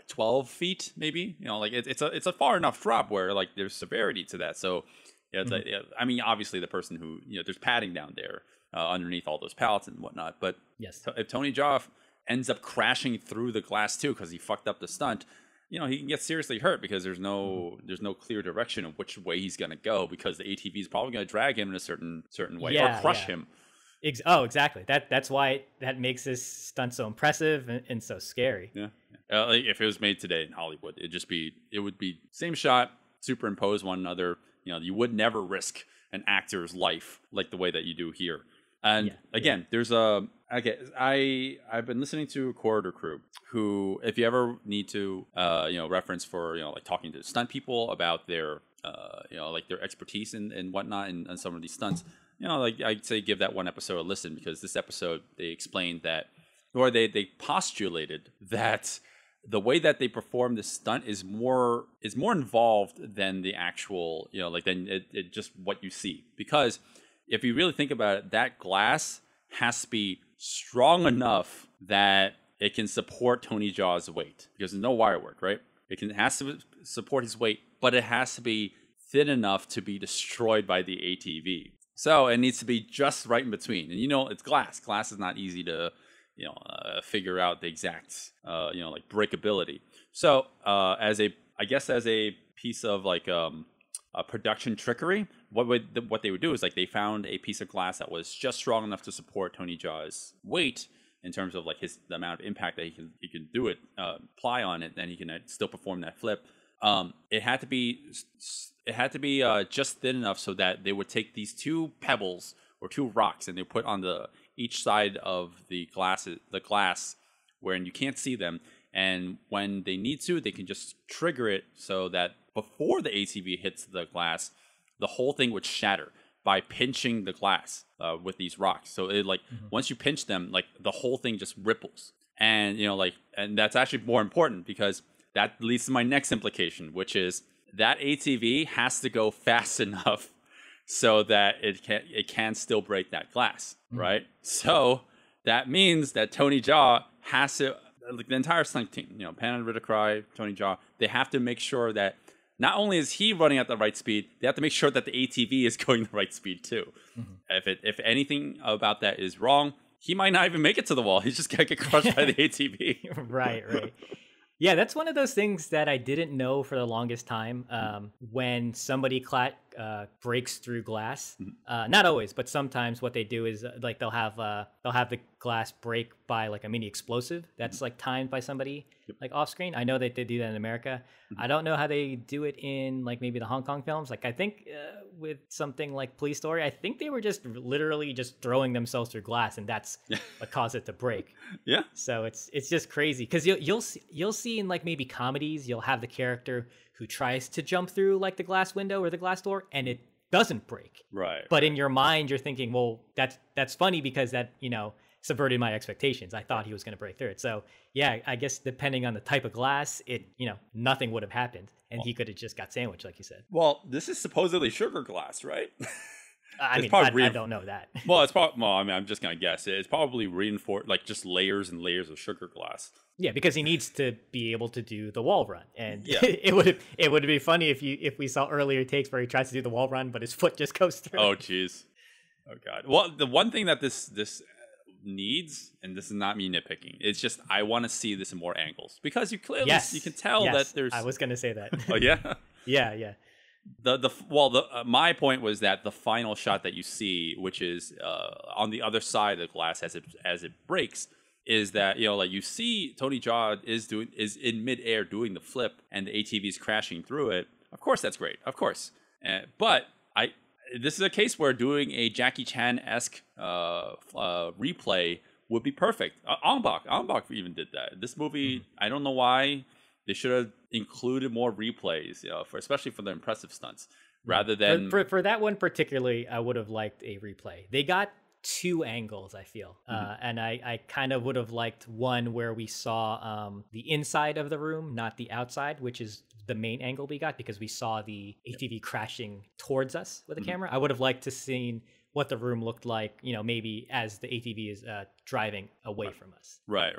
[SPEAKER 1] 12 feet, maybe, it's a far enough drop where like there's severity to that. So yeah, it's I mean, obviously the person who, there's padding down there underneath all those pallets and whatnot. But
[SPEAKER 3] yes,
[SPEAKER 1] if Tony Jaa ends up crashing through the glass too, because he fucked up the stunt, he can get seriously hurt, because there's no clear direction of which way he's going to go, because the ATV is probably going to drag him in a certain way or crush him.
[SPEAKER 3] Oh, exactly. That's why that makes this stunt so impressive and so scary.
[SPEAKER 1] Yeah. Like if it was made today in Hollywood, it would be same shot, superimpose one another. You would never risk an actor's life like the way that you do here. And again, there's I've been listening to Corridor Crew, who, if you ever need to, reference for, like talking to stunt people about their, like their expertise and whatnot and some of these stunts. Like I'd say give that one episode a listen, because this episode they explained that, or they postulated that the way that they perform this stunt is more involved than the actual, than it just what you see. Because if you really think about it, that glass has to be strong enough that it can support Tony Jaa's weight, because there's no wire work, right? Has to support his weight, but it has to be thin enough to be destroyed by the ATV. So it needs to be just right in between. And it's glass. Glass is not easy to figure out the exact like breakability. So as a piece of like a production trickery, what they would do is like they found a piece of glass that was just strong enough to support Tony Jaa's weight in terms of like the amount of impact that he can do it, apply on it, then he can still perform that flip. It had to be just thin enough so that they would take these two pebbles or two rocks and they put on each side of the glass wherein you can't see them, and when they need to, they can just trigger it so that before the ATV hits the glass, the whole thing would shatter by pinching the glass with these rocks. So it once you pinch them, like the whole thing just ripples. And and that's actually more important because that leads to my next implication, which is that ATV has to go fast enough so that it can still break that glass, right? So that means that Tony Jaa has to, like the entire stunt team, Pan Riddercry, Tony Jaa, they have to make sure that not only is he running at the right speed, they have to make sure that the ATV is going the right speed too. If anything about that is wrong, he might not even make it to the wall. He's just gonna get crushed by the ATV.
[SPEAKER 3] Right. Yeah, that's one of those things that I didn't know for the longest time. When somebody breaks through glass, not always, but sometimes what they do is like they'll have the glass break by like a mini explosive that's like timed by somebody like off screen. I know that they do that in America. I don't know how they do it in like maybe the Hong Kong films. Like I think with something like Police Story, I think they were just literally just throwing themselves through glass, and that's what caused it to break. Yeah. So it's just crazy because you'll see in like maybe comedies, you'll have the character who tries to jump through like the glass window or the glass door, and it doesn't break.
[SPEAKER 1] Right.
[SPEAKER 3] But in your mind, you're thinking, well, that's funny because that subverted my expectations. I thought he was going to break through it. So yeah, I guess depending on the type of glass, nothing would have happened, and he could have just got sandwiched, like you said.
[SPEAKER 1] Well, this is supposedly sugar glass, right?
[SPEAKER 3] I don't know that.
[SPEAKER 1] Well, it's probably. Well, I mean, I'm just gonna guess. It's probably reinforced, like just layers and layers of sugar glass.
[SPEAKER 3] Yeah, because he needs to be able to do the wall run, and it would be funny if we saw earlier takes where he tries to do the wall run, but his foot just goes through.
[SPEAKER 1] Oh, jeez. Oh, God. Well, the one thing that this needs, and this is not me nitpicking, it's just I want to see this in more angles because you clearly you can tell that there's.
[SPEAKER 3] I was gonna say that.
[SPEAKER 1] Oh yeah.
[SPEAKER 3] Yeah.
[SPEAKER 1] My point was that the final shot that you see, which is on the other side of the glass as it breaks, is that like you see Tony Jaa is in midair doing the flip and the ATV is crashing through it. Of course, that's great. Of course, but this is a case where doing a Jackie Chan-esque replay would be perfect. Ong Bak even did that. This movie, I don't know why. They should have included more replays, especially for the impressive stunts, rather than
[SPEAKER 3] for that one particularly. I would have liked a replay. They got two angles, I feel, and I kind of would have liked one where we saw the inside of the room, not the outside, which is the main angle we got because we saw the ATV crashing towards us with a camera. I would have liked to seen what the room looked like, maybe as the ATV is driving away from us. Right.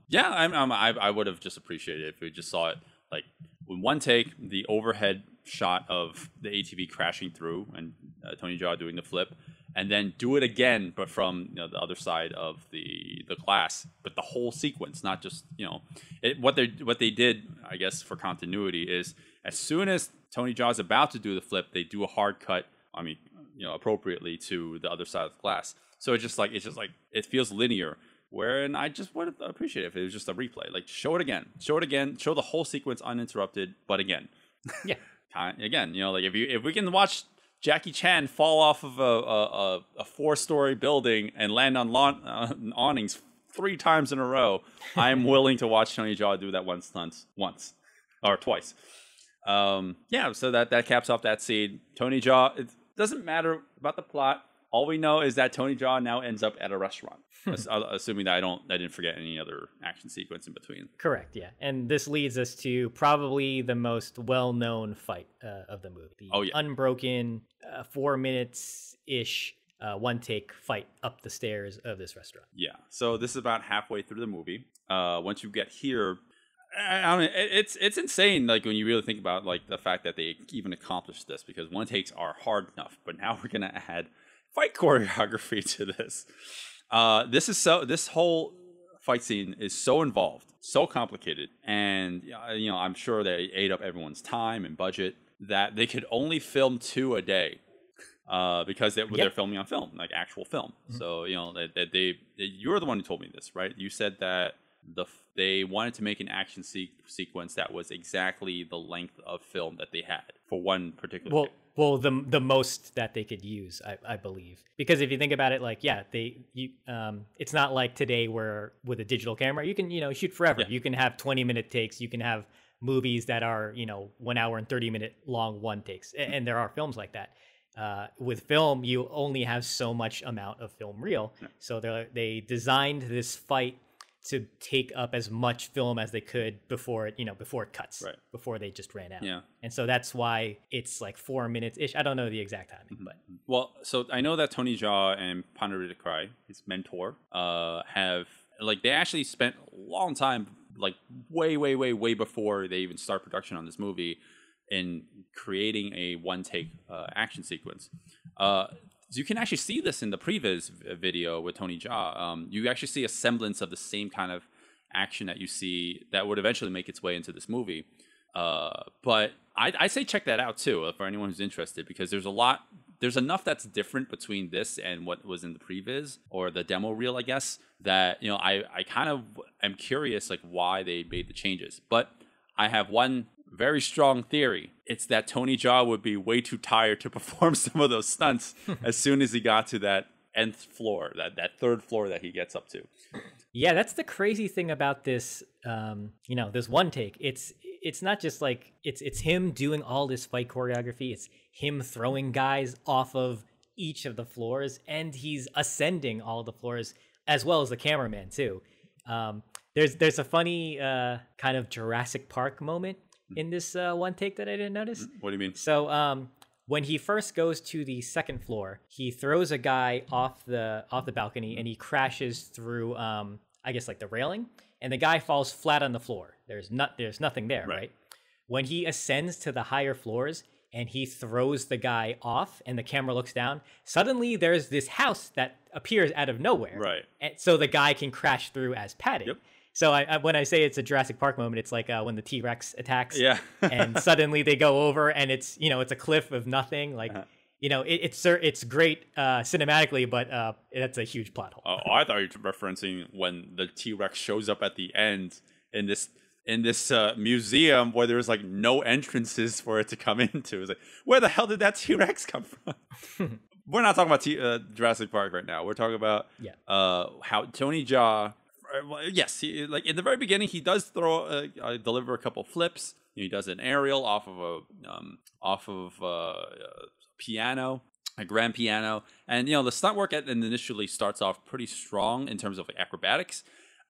[SPEAKER 1] Yeah, I would have just appreciated it if we just saw it like in one take, the overhead shot of the ATV crashing through and Tony Jaa doing the flip, and then do it again, but from the other side of the glass, but the whole sequence, not just what they did, I guess, for continuity is as soon as Tony Jaa is about to do the flip, they do a hard cut. I mean, appropriately to the other side of the glass. So it's just like it feels linear. Wherein I just would appreciate it if it was just a replay. Like show it again, show the whole sequence uninterrupted, but again.
[SPEAKER 3] Yeah.
[SPEAKER 1] Again, like if we can watch Jackie Chan fall off of a 4-story building and land on awnings 3 times in a row, I'm willing to watch Tony Jaa do that once or twice. So that caps off that scene. Tony Jaa. It doesn't matter about the plot. All we know is that Tony Jaa now ends up at a restaurant, assuming that I didn't forget any other action sequence in between.
[SPEAKER 3] Correct, yeah. And this leads us to probably the most well-known fight of the movie. The unbroken 4 minutes-ish one take fight up the stairs of this restaurant.
[SPEAKER 1] Yeah. So this is about halfway through the movie. Once you get here, I mean, it's insane. Like when you really think about like the fact that they even accomplished this, because one takes are hard enough, but now we're gonna add fight choreography to this. This whole fight scene is so involved, so complicated, and I'm sure they ate up everyone's time and budget that they could only film 2 a day. Because they're filming on film, like actual film. Mm-hmm. So you're the one who told me this, right? You said that they wanted to make an action sequence that was exactly the length of film that they had for one particular.
[SPEAKER 3] Well, the most that they could use, I believe, because if you think about it, like it's not like today where with a digital camera you can shoot forever. Yeah. You can have 20-minute takes. You can have movies that are 1 hour and 30-minute long one takes, and there are films like that. With film, you only have so much amount of film reel. Yeah. So they designed this fight to take up as much film as they could before it cuts, right? Before they just ran out.
[SPEAKER 1] Yeah.
[SPEAKER 3] And so that's why it's like 4 minutes ish. I don't know the exact timing, but
[SPEAKER 1] so I know that Tony Jaa and Panaritikrai, his mentor, have they actually spent a long time, like way before they even start production on this movie, in creating a one-take action sequence. So you can actually see this in the previs video with Tony Jaa. You actually see a semblance of the same kind of action that you see that would eventually make its way into this movie. But I say check that out too for anyone who's interested, because there's enough that's different between this and what was in the previs or the demo reel, I guess, that I kind of am curious like why they made the changes. But I have one very strong theory. It's that Tony Jaa would be way too tired to perform some of those stunts as soon as he got to that nth floor, that third floor that he gets up to.
[SPEAKER 3] Yeah, that's the crazy thing about this. This one take. It's not just like it's him doing all this fight choreography. It's him throwing guys off of each of the floors, and he's ascending all the floors as well as the cameraman too. There's a funny kind of Jurassic Park moment in this one take that I didn't notice.
[SPEAKER 1] What do you mean?
[SPEAKER 3] So when he first goes to the second floor, he throws a guy off the balcony and he crashes through I guess like the railing, and the guy falls flat on the floor. There's nothing there, right? When he ascends to the higher floors and he throws the guy off and the camera looks down, suddenly there's this house that appears out of nowhere.
[SPEAKER 1] Right.
[SPEAKER 3] And so the guy can crash through as padding. Yep. So when I say it's a Jurassic Park moment, it's like when the T-Rex attacks, and suddenly they go over, and it's it's a cliff of nothing. Like it's great cinematically, but it's a huge plot hole.
[SPEAKER 1] Oh, I thought you were referencing when the T-Rex shows up at the end in this museum where there's like no entrances for it to come into. It's like, where the hell did that T-Rex come from? We're not talking about Jurassic Park right now. We're talking about how Tony Jaa. Yes, like in the very beginning, he does deliver a couple flips. He does an aerial off of a piano, a grand piano, and the stunt work initially starts off pretty strong in terms of acrobatics.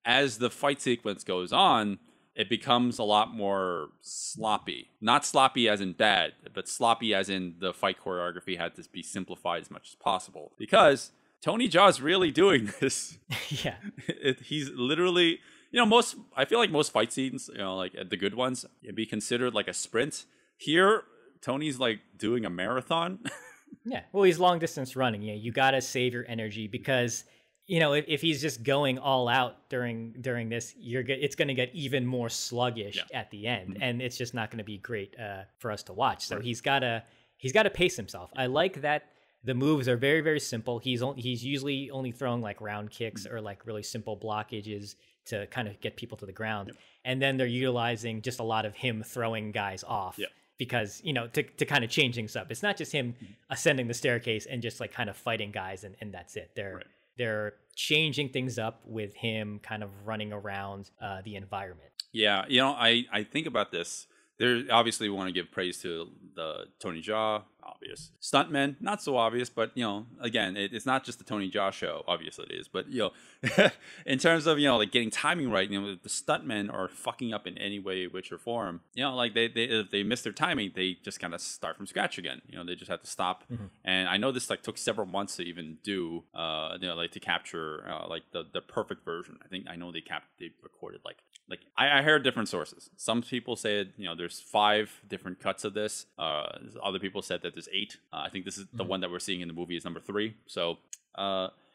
[SPEAKER 1] As the fight sequence goes on, it becomes a lot more sloppy. Not sloppy as in bad, but sloppy as in the fight choreography had to be simplified as much as possible, because Tony Jaa's really doing this.
[SPEAKER 3] Yeah.
[SPEAKER 1] He's literally, I feel like most fight scenes, like the good ones, it'd be considered like a sprint. Here, Tony's like doing a marathon.
[SPEAKER 3] Yeah. Well, he's long distance running. Yeah. You got to save your energy because, if he's just going all out during this, it's going to get even more sluggish at the end. Mm-hmm. And it's just not going to be great for us to watch. So he's got to pace himself. I like that. The moves are very, very simple. He's usually only throwing like round kicks or like really simple blockages to kind of get people to the ground. Yep. And then they're utilizing just a lot of him throwing guys off because, to kind of change things up. It's not just him ascending the staircase and just like kind of fighting guys and that's it. They're changing things up with him kind of running around the environment. Yeah,
[SPEAKER 1] I think about this. There obviously we want to give praise to the Tony Jaa, obvious. Stuntmen, not so obvious, but again, it's not just the Tony Jaa show. Obviously, it is, but in terms of like getting timing right, the stuntmen are fucking up in any way, which or form. Like they if they miss their timing, they just kind of start from scratch again. They just have to stop. And I know this like took several months to even do. Like to capture like the perfect version. I know they recorded like I heard different sources. Some people said there's 5 different cuts of this. Other people said that there's 8. I think this is the one that we're seeing in the movie is number 3. So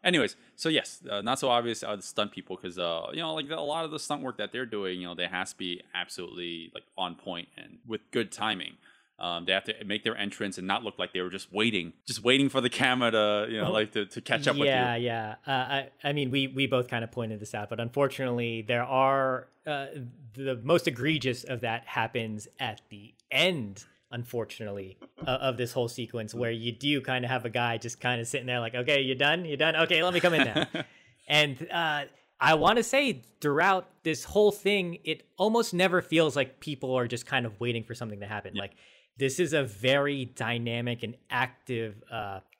[SPEAKER 1] anyways, so yes, not so obvious the stunt people because like a lot of the stunt work that they're doing, they has to be absolutely like on point and with good timing. They have to make their entrance and not look like they were just waiting for the camera to to catch up with you.
[SPEAKER 3] Yeah. I mean, we both kind of pointed this out, but unfortunately, there are the most egregious of that happens at the end. Unfortunately, of this whole sequence where you do kind of have a guy just kind of sitting there like, okay, you done? Okay, let me come in now. And I want to say throughout this whole thing, it almost never feels like people are just kind of waiting for something to happen. Yeah. Like this is a very dynamic and active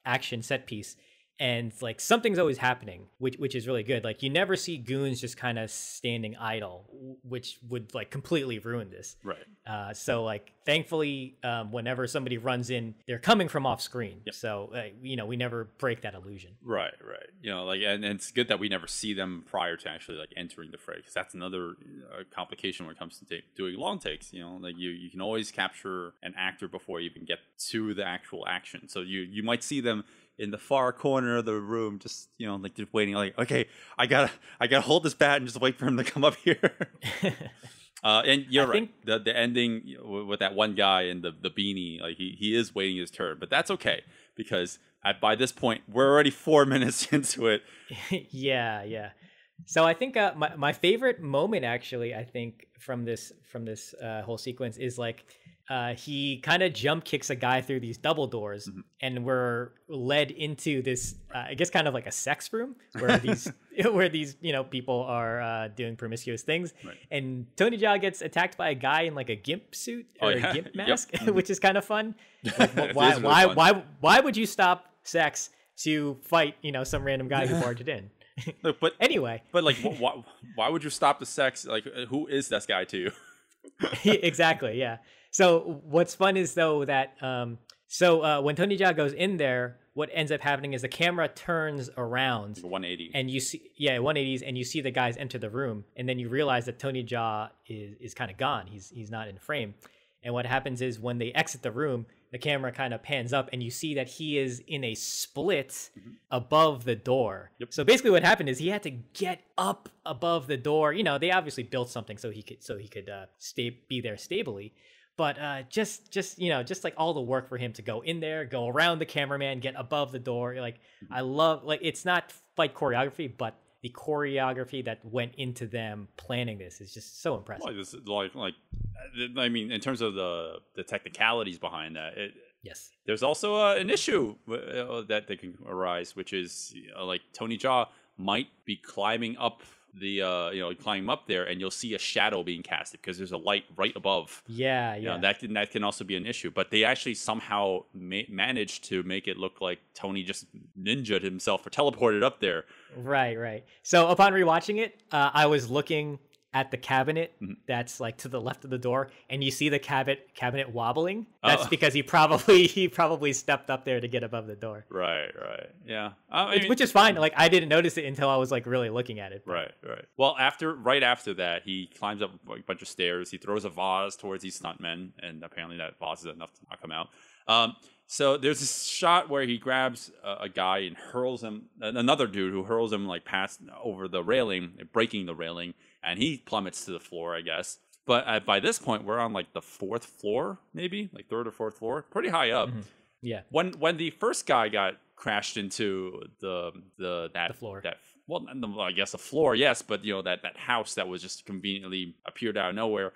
[SPEAKER 3] action set piece. And like something's always happening, which is really good. Like you never see goons just kind of standing idle, which would like completely ruin this.
[SPEAKER 1] Right.
[SPEAKER 3] So like thankfully, whenever somebody runs in, they're coming from off screen.
[SPEAKER 1] Yep.
[SPEAKER 3] So we never break that illusion.
[SPEAKER 1] Right. Like and it's good that we never see them prior to actually like entering the fray, because that's another complication when it comes to doing long takes. Like you can always capture an actor before you even get to the actual action. So you might see them in the far corner of the room, just like just waiting. Like, okay, I gotta hold this bat and just wait for him to come up here. And you're right. The ending with that one guy in the beanie, like he is waiting his turn, but that's okay because by this point we're already 4 minutes into it.
[SPEAKER 3] Yeah. So I think my favorite moment actually, I think from this whole sequence is like. He kind of jump kicks a guy through these double doors, and we're led into this, I guess, kind of like a sex room where these people are doing promiscuous things.
[SPEAKER 1] Right.
[SPEAKER 3] And Tony Jaa gets attacked by a guy in like a gimp suit or a gimp mask,
[SPEAKER 1] Yep.
[SPEAKER 3] which is kind of fun. Like, why would you stop sex to fight some random guy who barged in?
[SPEAKER 1] But
[SPEAKER 3] anyway,
[SPEAKER 1] like why would you stop the sex? Like who is this guy to you?
[SPEAKER 3] Exactly. Yeah. So what's fun is though that when Tony Jaa goes in there, what ends up happening is the camera turns around,
[SPEAKER 1] like 180,
[SPEAKER 3] and you see 180s, and you see the guys enter the room, and then you realize that Tony Jaa is kind of gone. He's not in frame. And what happens is when they exit the room, the camera kind of pans up and you see that he is in a split above the door. Yep. So basically what happened is he had to get up above the door. They obviously built something so he could be there stably. But just like all the work for him to go in there, go around the cameraman, get above the door. Like I love, like, it's not fight choreography, but the choreography that went into them planning this is just so impressive.
[SPEAKER 1] I mean, in terms of the technicalities behind that,
[SPEAKER 3] yes,
[SPEAKER 1] there's also an issue that can arise, which is like Tony Jaa might be climbing up climbing up there, and you'll see a shadow being casted because there's a light right above.
[SPEAKER 3] Yeah.
[SPEAKER 1] That can also be an issue, but they actually somehow managed to make it look like Tony just ninja'd himself or teleported up there.
[SPEAKER 3] Right. So upon rewatching it, I was looking at the cabinet that's like to the left of the door, and you see the cabinet wobbling. That's because he probably stepped up there to get above the door.
[SPEAKER 1] Right. Yeah.
[SPEAKER 3] Which is fine. Like I didn't notice it until I was like really looking at it.
[SPEAKER 1] Right. Well, right after that, he climbs up a bunch of stairs. He throws a vase towards these stuntmen, and apparently that vase is enough to knock him out. So there's this shot where he grabs a guy and hurls him, another dude who hurls him like past over the railing, breaking the railing, and he plummets to the floor, I guess. But by this point, we're on like the 4th floor, maybe like 3rd or 4th floor, pretty high up.
[SPEAKER 3] Mm-hmm. Yeah.
[SPEAKER 1] When the first guy got crashed into the
[SPEAKER 3] floor.
[SPEAKER 1] I guess the floor, yes, but that house that was just conveniently appeared out of nowhere.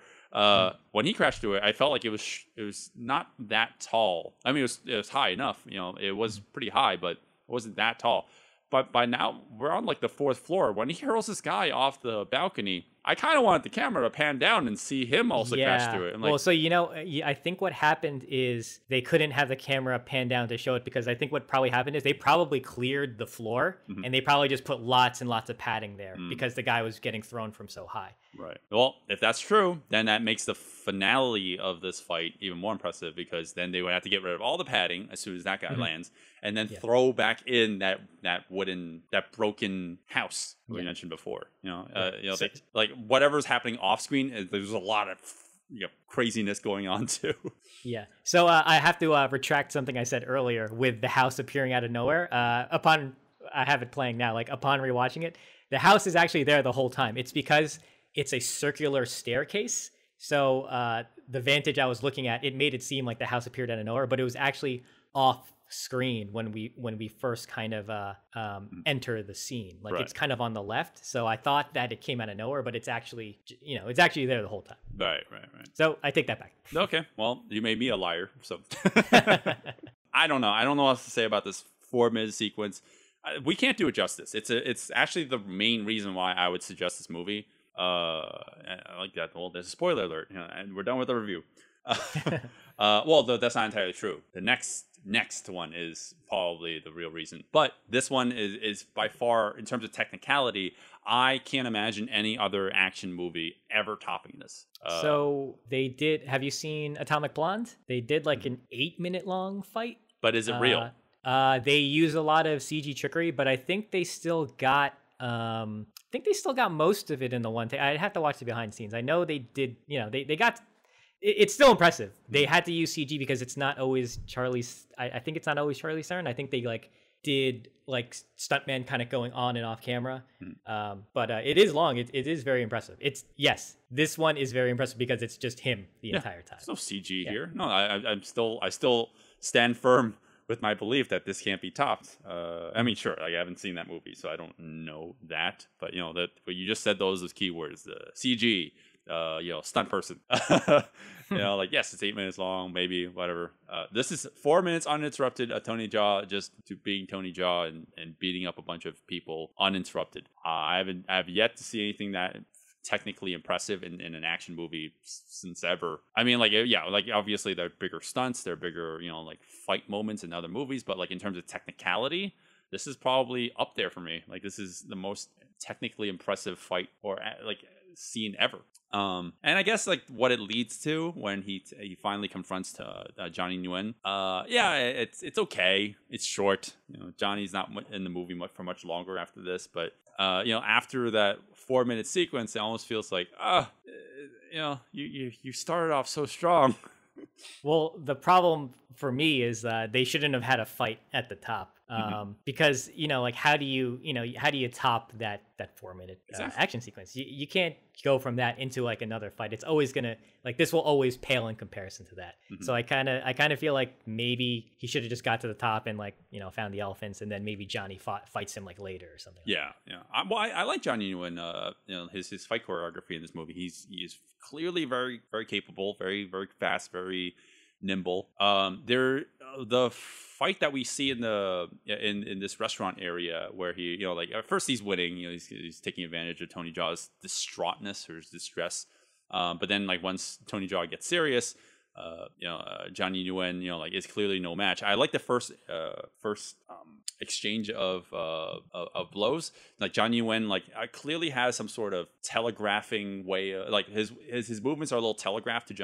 [SPEAKER 1] When he crashed through it, I felt like it was not that tall. I mean, it was high enough. It was pretty high, but it wasn't that tall. But by now, we're on like the 4th floor. When he hurls this guy off the balcony, I kind of wanted the camera to pan down and see him also crash through it. And like,
[SPEAKER 3] well, so I think what happened is they couldn't have the camera pan down to show it because I think what probably happened is they probably cleared the floor and they probably just put lots and lots of padding there because the guy was getting thrown from so high.
[SPEAKER 1] Right. Well, if that's true, then that makes the finale of this fight even more impressive because then they would have to get rid of all the padding as soon as that guy lands, and then throw back in that broken house we mentioned before. Like whatever's happening off screen, there's a lot of craziness going on too.
[SPEAKER 3] Yeah. So I have to retract something I said earlier with the house appearing out of nowhere. I have it playing now. Like upon rewatching it, the house is actually there the whole time. It's because it's a circular staircase. So the vantage I was looking at, it made it seem like the house appeared out of nowhere, but it was actually off screen when we first kind of enter the scene. Like it's kind of on the left. So I thought that it came out of nowhere, but it's actually there the whole time.
[SPEAKER 1] Right.
[SPEAKER 3] So I take that back.
[SPEAKER 1] Okay. Well, you made me a liar. So I don't know. I don't know what else to say about this 4-minute sequence. We can't do it justice. It's actually the main reason why I would suggest this movie. I like that. Well, there's a spoiler alert, and we're done with the review. Well, though that's not entirely true. The next one is probably the real reason, but this one is by far, in terms of technicality, I can't imagine any other action movie ever topping this.
[SPEAKER 3] So they did. Have you seen Atomic Blonde? They did like an 8-minute long fight.
[SPEAKER 1] But is it real?
[SPEAKER 3] They use a lot of CG trickery, but I think they still got. Most of it in the one take. I'd have to watch the behind the scenes. I know they did. They got. It's still impressive. They had to use CG because it's not always Charlie's. I think it's not always Charlize Theron. I think they did stuntman kind of going on and off camera. But it is long. It is very impressive. This one is very impressive because it's just him the entire time.
[SPEAKER 1] There's no CG here. No, I still stand firm with my belief that this can't be topped. I mean, sure, I haven't seen that movie, so I don't know that. But that what you just said, those keywords: the CG, stunt person. Yes, it's 8 minutes long, maybe whatever. This is 4 minutes uninterrupted. Tony Jaa just being Tony Jaa and beating up a bunch of people uninterrupted. I have yet to see anything that technically impressive in an action movie since ever. I mean, obviously there are bigger stunts, there are bigger, fight moments in other movies, but in terms of technicality, this is probably up there for me. This is the most technically impressive fight or scene ever. And I guess what it leads to when he finally confronts Johnny Nguyen. It's okay. It's short. Johnny's not in the movie for much longer after this, but after that 4-minute sequence, it almost feels like you started off so strong.
[SPEAKER 3] Well, the problem for me is they shouldn't have had a fight at the top. Because how do you top that 4-minute action sequence? You can't go from that into another fight. It's always gonna this will always pale in comparison to that. So I kind of feel like maybe he should have just got to the top and found the elephants, and then maybe Johnny fights him later or something. I like Johnny Nguyen. His fight choreography in this movie. He is clearly very, very capable, very, very fast, very nimble. The fight that we see in this restaurant area where he at first he's winning, he's taking advantage of Tony Jaa's distraughtness or his distress, but then once Tony Jaa gets serious, Johnny Nguyen is clearly no match. I like the first exchange of blows. Johnny Nguyen clearly has some sort of telegraphing way, his movements are a little telegraphed to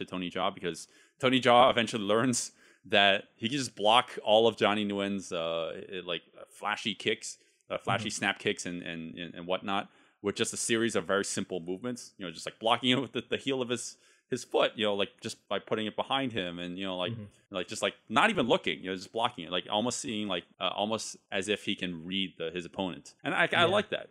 [SPEAKER 3] Tony Jaa, because Tony Jaa eventually learns that he can just block all of Johnny Nguyen's flashy kicks, flashy snap kicks and whatnot with just a series of very simple movements. Just blocking it with the heel of his foot. Just by putting it behind him and just not even looking. Just blocking it, almost seeing almost as if he can read his opponent. And I like that.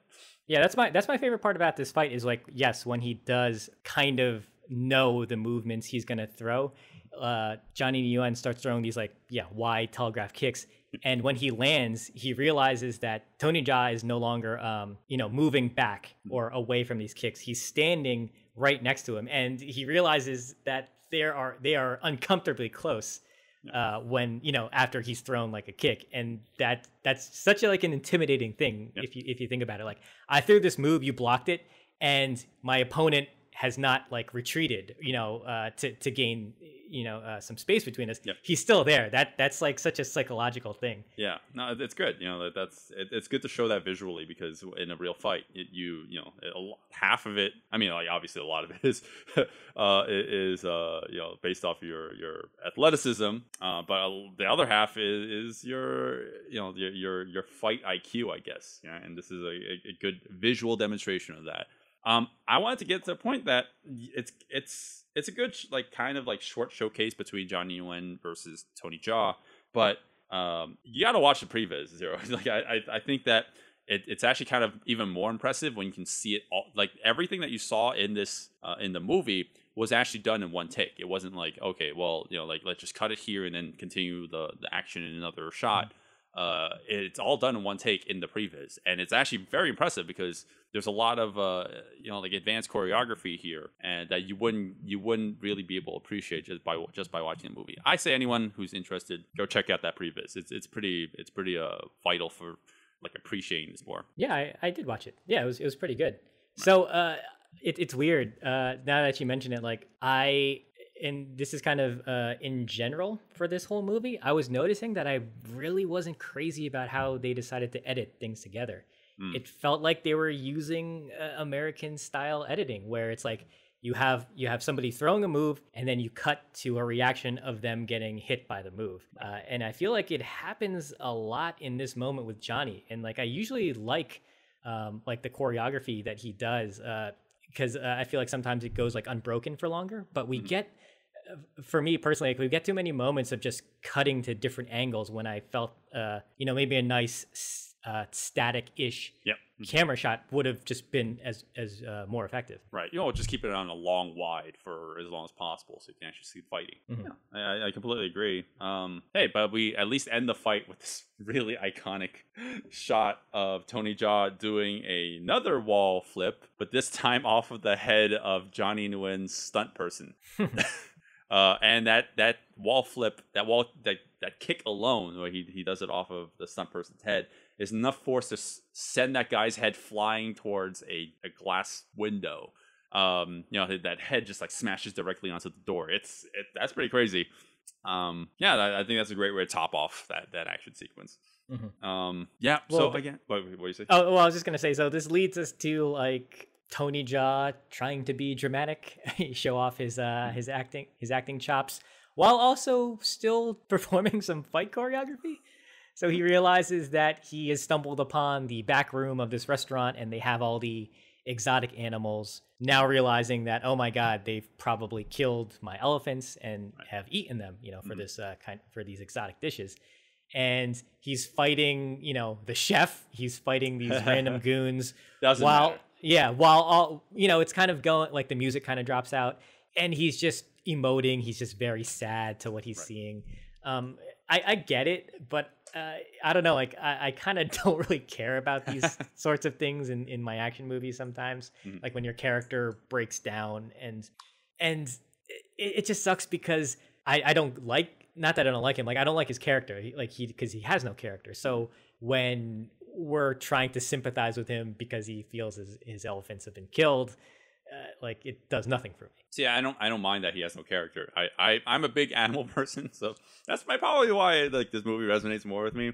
[SPEAKER 3] Yeah, that's my favorite part about this fight is yes, when he does kind of know the movements he's gonna throw. Johnny Nguyen starts throwing these wide telegraph kicks, and when he lands, he realizes that Tony Jaa is no longer moving back or away from these kicks. He's standing right next to him, and he realizes that they are uncomfortably close when after he's thrown a kick, and that's such an intimidating thing. Yep. If you think about it. I threw this move, you blocked it, and my opponent has not like retreated, to gain, some space between us.
[SPEAKER 1] Yep.
[SPEAKER 3] He's still there. That's like such a psychological thing.
[SPEAKER 1] Yeah, no, it's good. It's good to show that visually, because in a real fight, half of it. I mean, like obviously a lot of it is based off your athleticism, but the other half is your fight IQ, I guess. Yeah, and this is a good visual demonstration of that. I wanted to get to the point that it's a good kind of short showcase between Johnny Nguyen versus Tony Jaa, but you got to watch the previs, Zero. I think that it's actually kind of even more impressive when you can see it all. Like everything that you saw in this in the movie was actually done in one take. It wasn't like, okay, well, let's just cut it here and then continue the action in another shot. It's all done in one take in the previs, and it's actually very impressive because there's a lot of advanced choreography here, and that you wouldn't really be able to appreciate just by watching the movie. I say anyone who's interested, go check out that previs. It's pretty vital for appreciating this more.
[SPEAKER 3] Yeah, I did watch it. Yeah, it was pretty good. So it's weird now that you mention it. And this is kind of in general for this whole movie, I was noticing that I really wasn't crazy about how they decided to edit things together. It felt like they were using American style editing, where it's like you have somebody throwing a move and then you cut to a reaction of them getting hit by the move. And I feel like it happens a lot in this moment with Johnny. And I usually like the choreography that he does, because I feel like sometimes it goes unbroken for longer, but we get, for me personally, we get too many moments of just cutting to different angles when I felt, maybe a nice static-ish camera shot would have just been as more effective.
[SPEAKER 1] Right. Just keep it on a long wide for as long as possible so you can actually see the fighting. Mm-hmm. Yeah, I completely agree. Hey, but we at least end the fight with this really iconic shot of Tony Jaa doing another wall flip, but this time off of the head of Johnny Nguyen's stunt person. And that wall flip, that kick alone, where he does it off of the stunt person's head, is enough force to send that guy's head flying towards a glass window. That head just smashes directly onto the door. That's pretty crazy. I think that's a great way to top off that action sequence. Mm-hmm. Well, so again, what do you say?
[SPEAKER 3] Oh, well, I was just gonna say. So this leads us to Tony Jaa trying to be dramatic, show off his acting chops, while also still performing some fight choreography. So he realizes that he has stumbled upon the back room of this restaurant, and they have all the exotic animals. Now realizing that, oh my God, they've probably killed my elephants and have eaten them, for this for these exotic dishes. And he's fighting, the chef. He's fighting these random goons.
[SPEAKER 1] Doesn't matter.
[SPEAKER 3] Yeah, while all, it's kind of going, the music kind of drops out, and he's just emoting. He's just very sad to what he's seeing. I get it, but I don't know. I kind of don't really care about these sorts of things in my action movies sometimes. Mm-hmm. When your character breaks down, and it just sucks because I don't like, not that I don't like him. I don't like his character. Because he has no character. So when we're trying to sympathize with him because he feels his elephants have been killed, it does nothing for me.
[SPEAKER 1] See, I don't mind that he has no character. I'm a big animal person, so that's probably why this movie resonates more with me.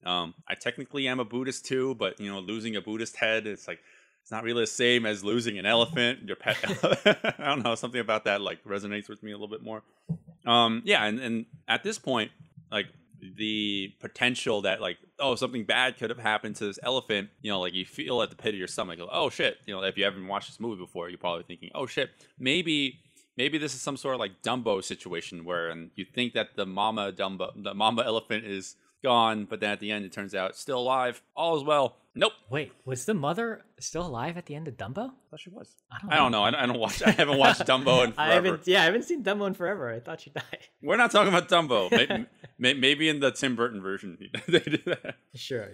[SPEAKER 1] I technically am a Buddhist too, but losing a Buddhist head, it's not really the same as losing an elephant, your pet. I don't know, something about that resonates with me a little bit more. And at this point, the potential that something bad could have happened to this elephant, you feel at the pit of your stomach, oh shit, if you haven't watched this movie before, you're probably thinking, oh shit, maybe this is some sort of Dumbo situation where you think that the mama elephant is gone, but then at the end it turns out it's still alive, all is well. Nope.
[SPEAKER 3] Wait, was the mother still alive at the end of Dumbo?
[SPEAKER 1] I thought she was. I don't know. I haven't watched Dumbo in forever.
[SPEAKER 3] I haven't seen Dumbo in forever. I thought she died.
[SPEAKER 1] We're not talking about Dumbo. Maybe in the Tim Burton version they do that.
[SPEAKER 3] Sure.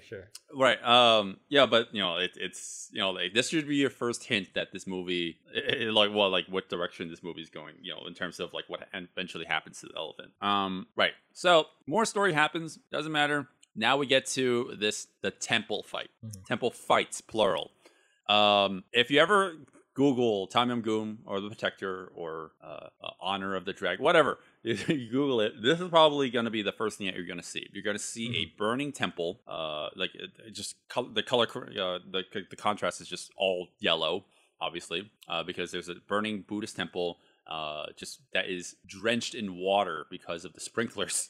[SPEAKER 1] Right. But it's this should be your first hint that this movie, what direction this movie is going. In terms of what eventually happens to the elephant. Right. So more story happens. Doesn't matter. Now we get to the temple fight. Mm-hmm. Temple fights, plural. If you ever Google Yum Goong or the Protector or Honor of the Dragon, whatever, if you Google it, this is probably going to be the first thing that you're going to see. You're going to see a burning temple. The color, the contrast is just all yellow, obviously, because there's a burning Buddhist temple, just that is drenched in water because of the sprinklers.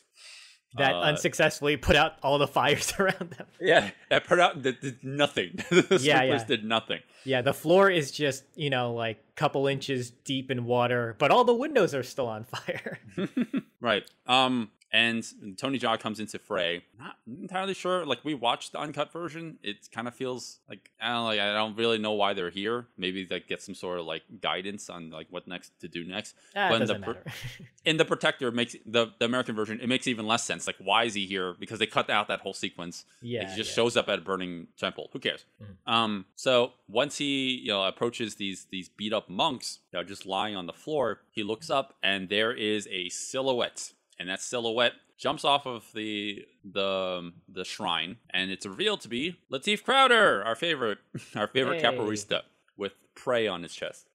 [SPEAKER 3] That unsuccessfully put out all the fires around them.
[SPEAKER 1] Yeah, that put out did nothing. The sprinklers did nothing.
[SPEAKER 3] Yeah, the floor is just, like a couple inches deep in water, but all the windows are still on fire.
[SPEAKER 1] Right. And Tony Jaa comes into fray. Not entirely sure. Like, we watched the uncut version. It kind of feels like I don't really know why they're here. Maybe they get some sort of like guidance on like what next to do next.
[SPEAKER 3] It doesn't matter.
[SPEAKER 1] In the Protector, it makes the American version, it makes even less sense. Like, why is he here? Because they cut out that whole sequence. Yeah, he just shows up at a burning temple. Who cares? Mm-hmm. So once he approaches these beat up monks just lying on the floor, he looks up and there is a silhouette. And that silhouette jumps off of the shrine, and it's revealed to be Lateef Crowder, our favorite capoeirista, with prey on his chest.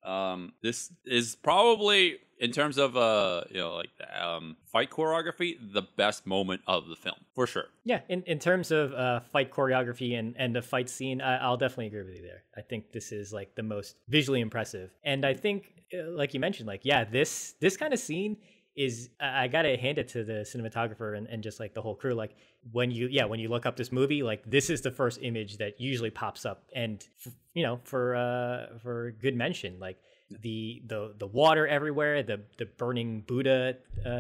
[SPEAKER 1] This is probably, in terms of fight choreography, the best moment of the film, for sure.
[SPEAKER 3] Yeah, in terms of fight choreography and the fight scene, I'll definitely agree with you there. I think this is like the most visually impressive, and I think, like you mentioned, this kind of scene is, I gotta hand it to the cinematographer and just like the whole crew. Like when you look up this movie, like this is the first image that usually pops up, and for good mention, like the water everywhere, the burning Buddha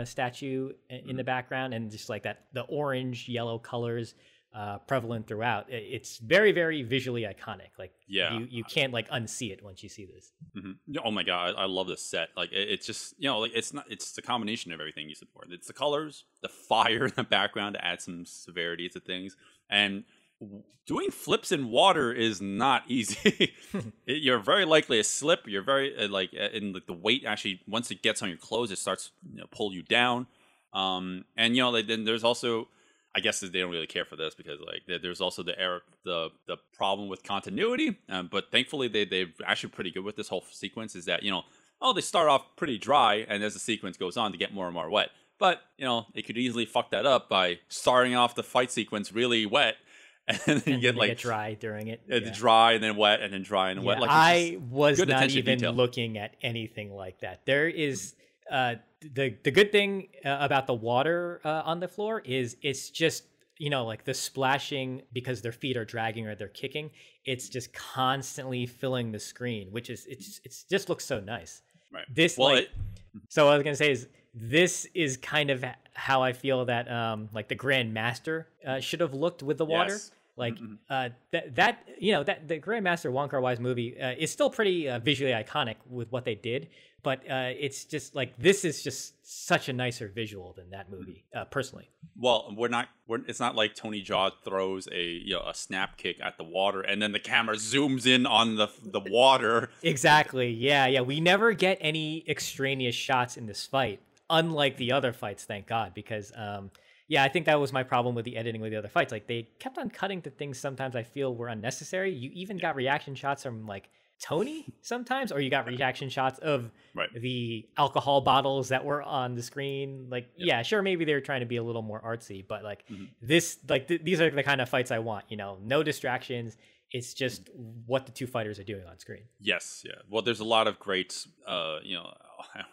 [SPEAKER 3] statue in the background, and just like that, the orange yellow colors prevalent throughout. It's very, very visually iconic. Like, you can't like unsee it once you see this.
[SPEAKER 1] Mm-hmm. Oh my god, I love this set. Like, it's just it's the combination of everything you support. It's the colors, the fire in the background to add some severity to things, and doing flips in water is not easy. You're very likely to slip. You're very and the weight actually, once it gets on your clothes, it starts pull you down. And then there's also, I guess they don't really care for this because there's also the problem with continuity. But thankfully they're actually pretty good with this whole sequence. Is that they start off pretty dry, and as the sequence goes on, they get more and more wet. But it could easily fuck that up by starting off the fight sequence really wet, and then you get
[SPEAKER 3] dry during it.
[SPEAKER 1] Dry and then wet and then dry and wet.
[SPEAKER 3] I was not even looking at anything like that. There is. The good thing about the water on the floor is it's just like the splashing, because their feet are dragging or they're kicking. It's just constantly filling the screen, which is it just looks so nice. Right. So what I was gonna say is this is kind of how I feel that like the Grand Master should have looked with the water. Yes. Like that the Grand Master Wong Kar-wai's movie is still pretty visually iconic with what they did, but it's just like this is just such a nicer visual than that movie, personally.
[SPEAKER 1] Well, it's not like Tony Jaa throws a snap kick at the water and then the camera zooms in on the water.
[SPEAKER 3] Exactly. Yeah. We never get any extraneous shots in this fight, unlike the other fights, thank God, because I think that was my problem with the editing with the other fights. Like, they kept on cutting to things sometimes I feel were unnecessary. You even got reaction shots from like Tony sometimes, or you got reaction shots of the alcohol bottles that were on the screen. Like, sure, maybe they were trying to be a little more artsy, but like this, like these are the kind of fights I want. No distractions. It's just what the two fighters are doing on screen.
[SPEAKER 1] Yes, yeah. Well, there's a lot of great, I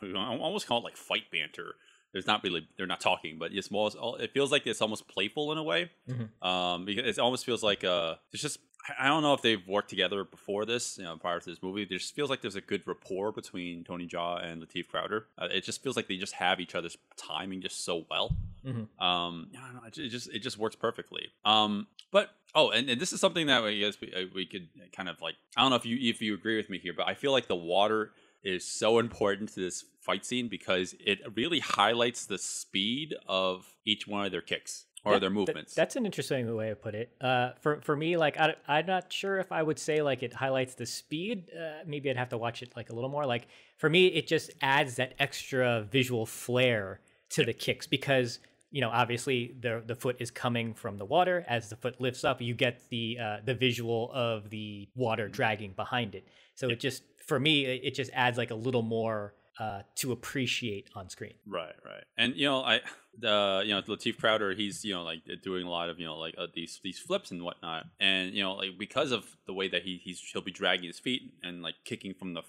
[SPEAKER 1] almost call it like fight banter. There's not really, they're not talking, but it's more, it feels like it's almost playful in a way. Because it almost feels like it's just, I don't know if they've worked together before this, prior to this movie. It just feels like there's a good rapport between Tony Jaa and Lateef Crowder. It just feels like they just have each other's timing just so well. I don't know, it just works perfectly. But and this is something that I guess we could kind of like, I don't know if you agree with me here, but I feel like the water is so important to this fight scene because it really highlights the speed of each one of their kicks or their movements.
[SPEAKER 3] That's an interesting way to put it. For me, like I'm not sure if I would say like it highlights the speed. Maybe I'd have to watch it like a little more. Like for me, it just adds that extra visual flair to the kicks, because obviously the foot is coming from the water. As the foot lifts up, you get the visual of the water dragging behind it. So it just, for me, it just adds like a little more to appreciate on screen.
[SPEAKER 1] Right. And Lateef Crowder, he's like doing a lot of these flips and whatnot, and like because of the way that he'll be dragging his feet and like kicking from the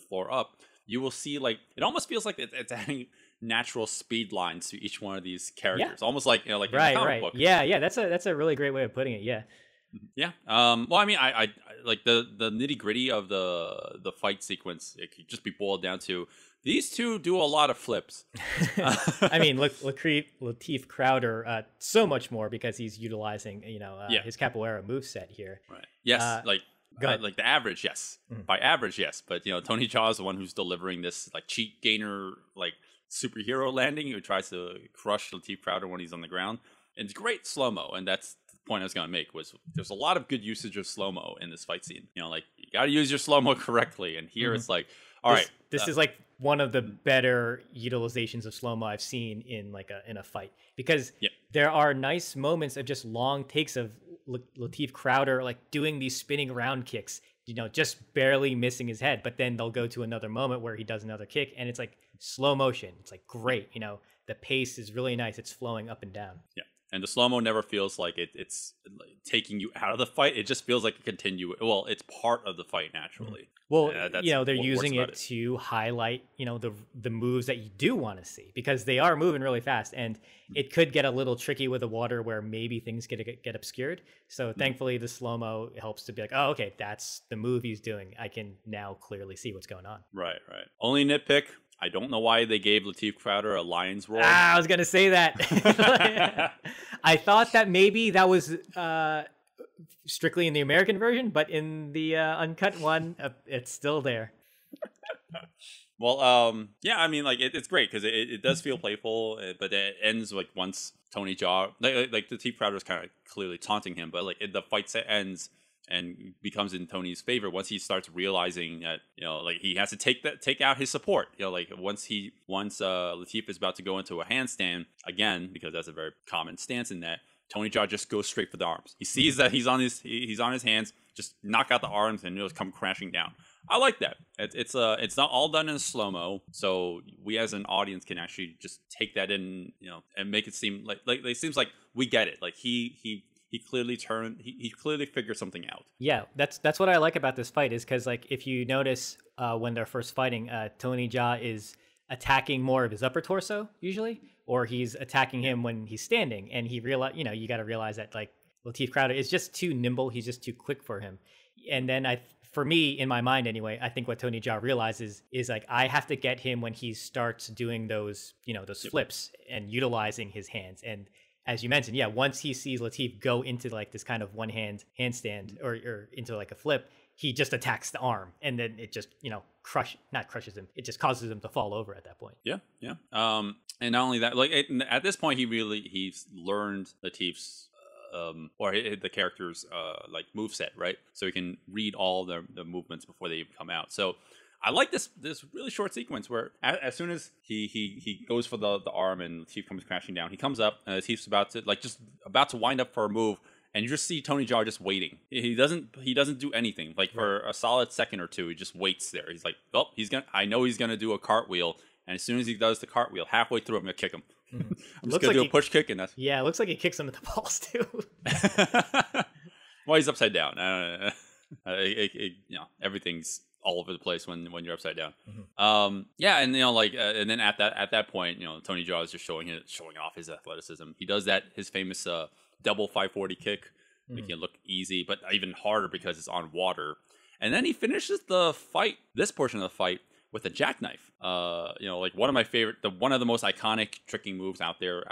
[SPEAKER 1] floor up, you will see like it almost feels like it's adding natural speed lines to each one of these characters, almost like like in a comic book.
[SPEAKER 3] Yeah, that's a really great way of putting it. Yeah.
[SPEAKER 1] Well, I mean, I like the nitty gritty of the fight sequence. It could just be boiled down to these two do a lot of flips.
[SPEAKER 3] I mean, look, Lateef Crowder, so much more because he's utilizing his capoeira moveset here.
[SPEAKER 1] Right. Yes. Like the average, yes. By average, yes. But Tony Jaa is the one who's delivering this like cheat gainer like superhero landing who tries to crush Lateef Crowder when he's on the ground. And it's great slow mo, and that's point I was going to make was there's a lot of good usage of slow-mo in this fight scene. Like you got to use your slow-mo correctly. And here it's like, this is like one of the better utilizations of slow-mo I've seen in in a fight, because there are nice moments of just long takes of Lateef Crowder like doing these spinning round kicks, just barely missing his head. But then they'll go to another moment where he does another kick and it's like slow motion. It's like great. The pace is really nice. It's flowing up and down. Yeah. And the slow-mo never feels like it's taking you out of the fight. It just feels like it's part of the fight naturally.
[SPEAKER 3] Well, they're using it to highlight, the moves that you do want to see, because they are moving really fast, and it could get a little tricky with the water where maybe things get obscured. So thankfully the slow-mo helps to be like, oh, okay, that's the move he's doing. I can now clearly see what's going on. Right.
[SPEAKER 1] Only nitpick, I don't know why they gave Lateef Crowder a lion's roar.
[SPEAKER 3] I was going to say that. I thought that maybe that was strictly in the American version, but in the uncut one, it's still there.
[SPEAKER 1] Well, I mean, like it's great because it does feel playful, but it ends like once Tony Jaa, like Lateef Crowder is kind of clearly taunting him, but like the fight set ends and becomes in Tony's favor once he starts realizing that like he has to take out his support. Like once Lateef is about to go into a handstand again, because that's a very common stance in that, Tony Jaa just goes straight for the arms. He sees that he's on his hands, just knock out the arms and just come crashing down. I like that. It's not all done in slow-mo, so we as an audience can actually just take that in, and make it seem like it seems like we get it. Like he clearly figured something out.
[SPEAKER 3] Yeah, that's what I like about this fight, is because like if you notice when they're first fighting, Tony Jaa is attacking more of his upper torso usually, or he's attacking him when he's standing, and he you got to realize that like Lateef Crowder is just too nimble, he's just too quick for him. And then for me, in my mind anyway, I think what Tony Jaa realizes is like I have to get him when he starts doing those flips and utilizing his hands. And as you mentioned, once he sees Lateef go into like this kind of one-hand handstand or into like a flip, he just attacks the arm, and then it just not crushes him. It just causes him to fall over at that point.
[SPEAKER 1] Yeah. And not only that, like at this point, he's learned Lateef's or the character's like moveset, right? So he can read all the movements before they even come out. So I like this really short sequence where as soon as he goes for the arm and Lateef comes crashing down, he comes up and Lateef's about to wind up for a move, and you just see Tony Jaa just waiting. He doesn't do anything. Like for a solid second or two, he just waits there. He's like, oh, I know he's gonna do a cartwheel, and as soon as he does the cartwheel, halfway through, I'm gonna kick him. I'm just gonna do a push kick, and that's
[SPEAKER 3] it looks like he kicks him in the balls too.
[SPEAKER 1] Well, he's upside down. Everything's all over the place when you're upside down. And and then at that point, Tony Jaa is just showing off his athleticism. He does his famous double 540 kick, making it look easy, but even harder because it's on water. And then he finishes this portion of the fight with a jackknife. Like one of the most iconic tricking moves out there.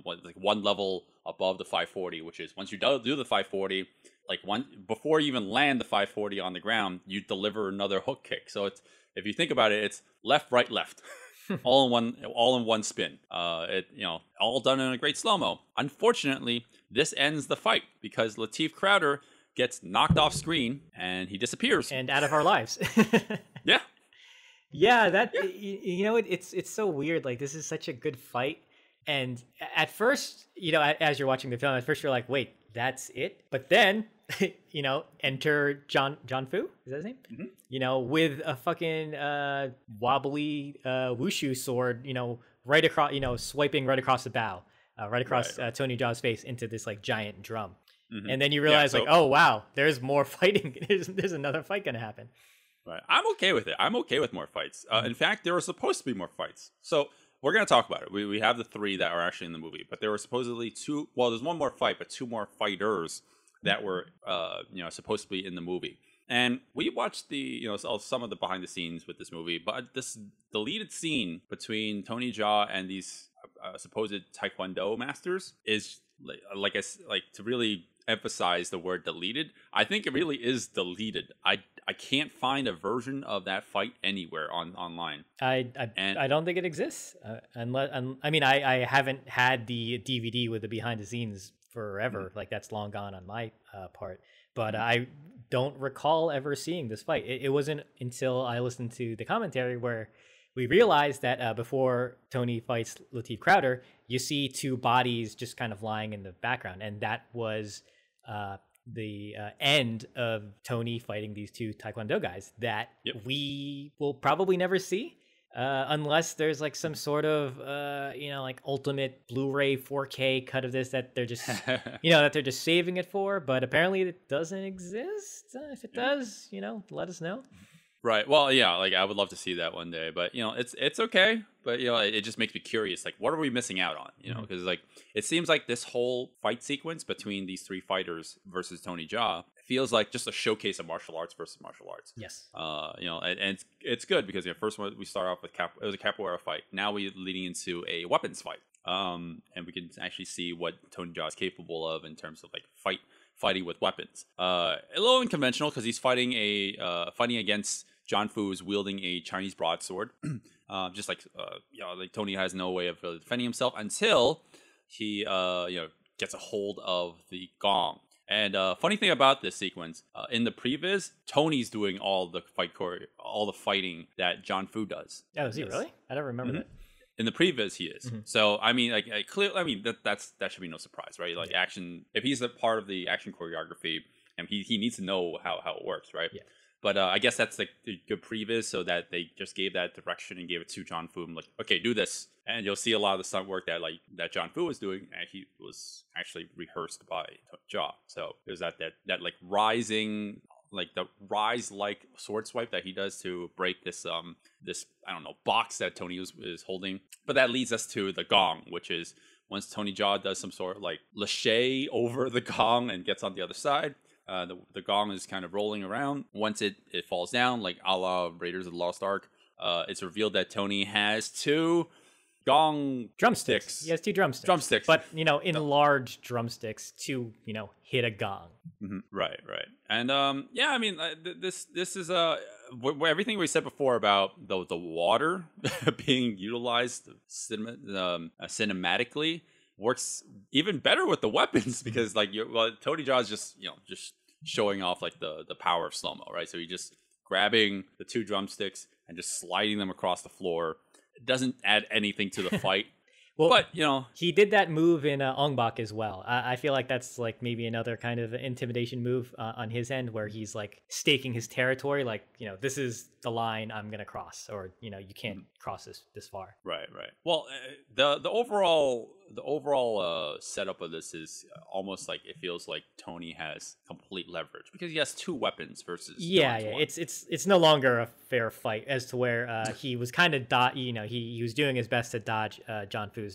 [SPEAKER 1] Like one level above the 540, which is once you do the 540. Like before you even land the 540 on the ground, you deliver another hook kick. So if you think about it, it's left, right, left, all in one spin. All done in a great slow-mo. Unfortunately, this ends the fight because Lateef Crowder gets knocked off screen and he disappears
[SPEAKER 3] and out of our lives. Yeah, that it's so weird. Like this is such a good fight, And at first, as you're watching the film, at first you're like, wait, that's it? But then, enter John Fu, is that his name? Mm-hmm. With a fucking wobbly wushu sword, right across, swiping right across the bow, right across Tony Jaa's face into this like giant drum. Mm-hmm. And then you realize oh wow, there's more fighting. There's another fight gonna happen.
[SPEAKER 1] Right. I'm okay with it. I'm okay with more fights. In fact, there were supposed to be more fights. So we're going to talk about it. We have the 3 that are actually in the movie, but there were supposedly 2. Well, there's one more fight, but 2 more fighters that were, supposed to be in the movie. And we watched some of the behind the scenes with this movie, but this deleted scene between Tony Jaa and these supposed Taekwondo masters is like to really emphasize the word deleted. I think it really is deleted. I can't find a version of that fight anywhere online.
[SPEAKER 3] I don't think it exists. I haven't had the DVD with the behind the scenes forever. Like that's long gone on my part. But I don't recall ever seeing this fight. It wasn't until I listened to the commentary where we realized that before Tony fights Lateef Crowder, you see 2 bodies just kind of lying in the background, and that was the end of Tony fighting these 2 Taekwondo guys that we will probably never see unless there's like some sort of like ultimate Blu-ray 4K cut of this that they're just that they're just saving it for. But apparently it doesn't exist. If it does, let us know.
[SPEAKER 1] Right. Well, yeah, like I would love to see that one day, but it's okay. But it just makes me curious. Like, what are we missing out on? Because like it seems like this whole fight sequence between these 3 fighters versus Tony Jaa feels like just a showcase of martial arts versus martial arts.
[SPEAKER 3] Yes.
[SPEAKER 1] And it's good because first one we start off with it was a capoeira fight. Now we're leading into a weapons fight. And we can actually see what Tony Jaa is capable of in terms of like fighting with weapons. A little unconventional because he's fighting against John Fu, is wielding a Chinese broadsword. Just like like Tony has no way of defending himself until he gets a hold of the gong. And funny thing about this sequence, in the previs, Tony's doing all the fighting that John Fu does.
[SPEAKER 3] Oh, is he really? I don't remember that.
[SPEAKER 1] In the previs, he is. Mm-hmm. So I mean, clearly, that should be no surprise, right? Like action, if he's a part of the action choreography, and he needs to know how it works, right? Yeah. But I guess that's like the good previs, so that they just gave that direction and gave it to John Fu. I'm like, okay, do this, and you'll see a lot of the stunt work that John Fu was doing, and he was actually rehearsed by Jaa. So there's that like rising, like the rise like sword swipe that he does to break this box that Tony is holding. But that leads us to the gong, which is once Tony Jaa does some sort of like lache over the gong and gets on the other side. The gong is kind of rolling around. Once it falls down, like a la Raiders of the Lost Ark, it's revealed that Tony has 2 gong drumsticks.
[SPEAKER 3] He has 2 drumsticks. But, enlarged drumsticks to, hit a gong.
[SPEAKER 1] Mm-hmm. Right. And, this is everything we said before about the water being utilized cinematically works even better with the weapons because Tony Jaa is just showing off like the power of slow-mo, right? So he's just grabbing the 2 drumsticks and just sliding them across the floor. It doesn't add anything to the fight.
[SPEAKER 3] Well, but he did that move in Ong Bak as well. I feel like that's like maybe another kind of intimidation move on his end, where he's like staking his territory, like this is the line I'm gonna cross, or you can't cross this far.
[SPEAKER 1] Right. Well, the overall setup of this is almost like it feels like Tony has complete leverage because he has 2 weapons versus
[SPEAKER 3] one. It's no longer a fair fight as to where he was kind of he was doing his best to dodge John Fu's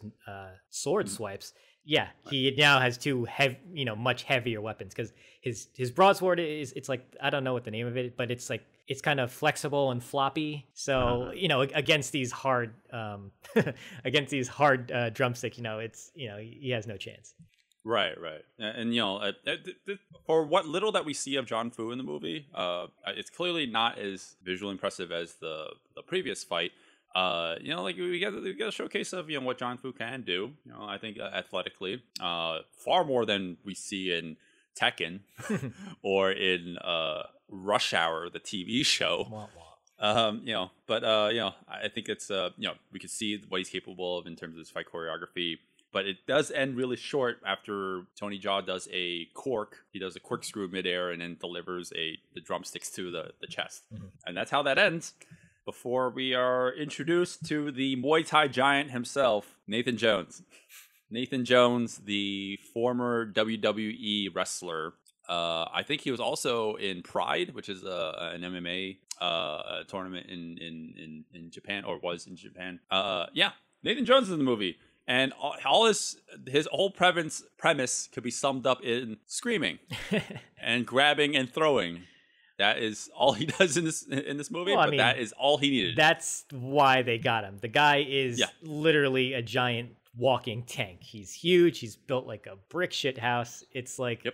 [SPEAKER 3] sword swipes. Yeah, he now has 2 much heavier weapons because his broadsword it's like, I don't know what the name of it, but it's like it's kind of flexible and floppy. So against these hard drumsticks, he has no chance.
[SPEAKER 1] Right. And for what little that we see of John Fu in the movie, it's clearly not as visually impressive as the previous fight. We get a showcase of what John Fu can do. I think athletically, far more than we see in Tekken or in Rush Hour, the TV show. I think it's we could see what he's capable of in terms of his fight choreography. But it does end really short after Tony Jaa does a cork. He does a corkscrew midair and then delivers the drumsticks to the chest. And that's how that ends. Before we are introduced to the Muay Thai giant himself, Nathan Jones. Nathan Jones, the former WWE wrestler. I think he was also in Pride, which is an MMA tournament in Japan, or was in Japan. Nathan Jones is in the movie. And all his whole premise could be summed up in screaming and grabbing and throwing. That is all he does in this movie. Well, that is all he needed.
[SPEAKER 3] That's why they got him. The guy is literally a giant walking tank. He's huge. He's built like a brick shit house. It's like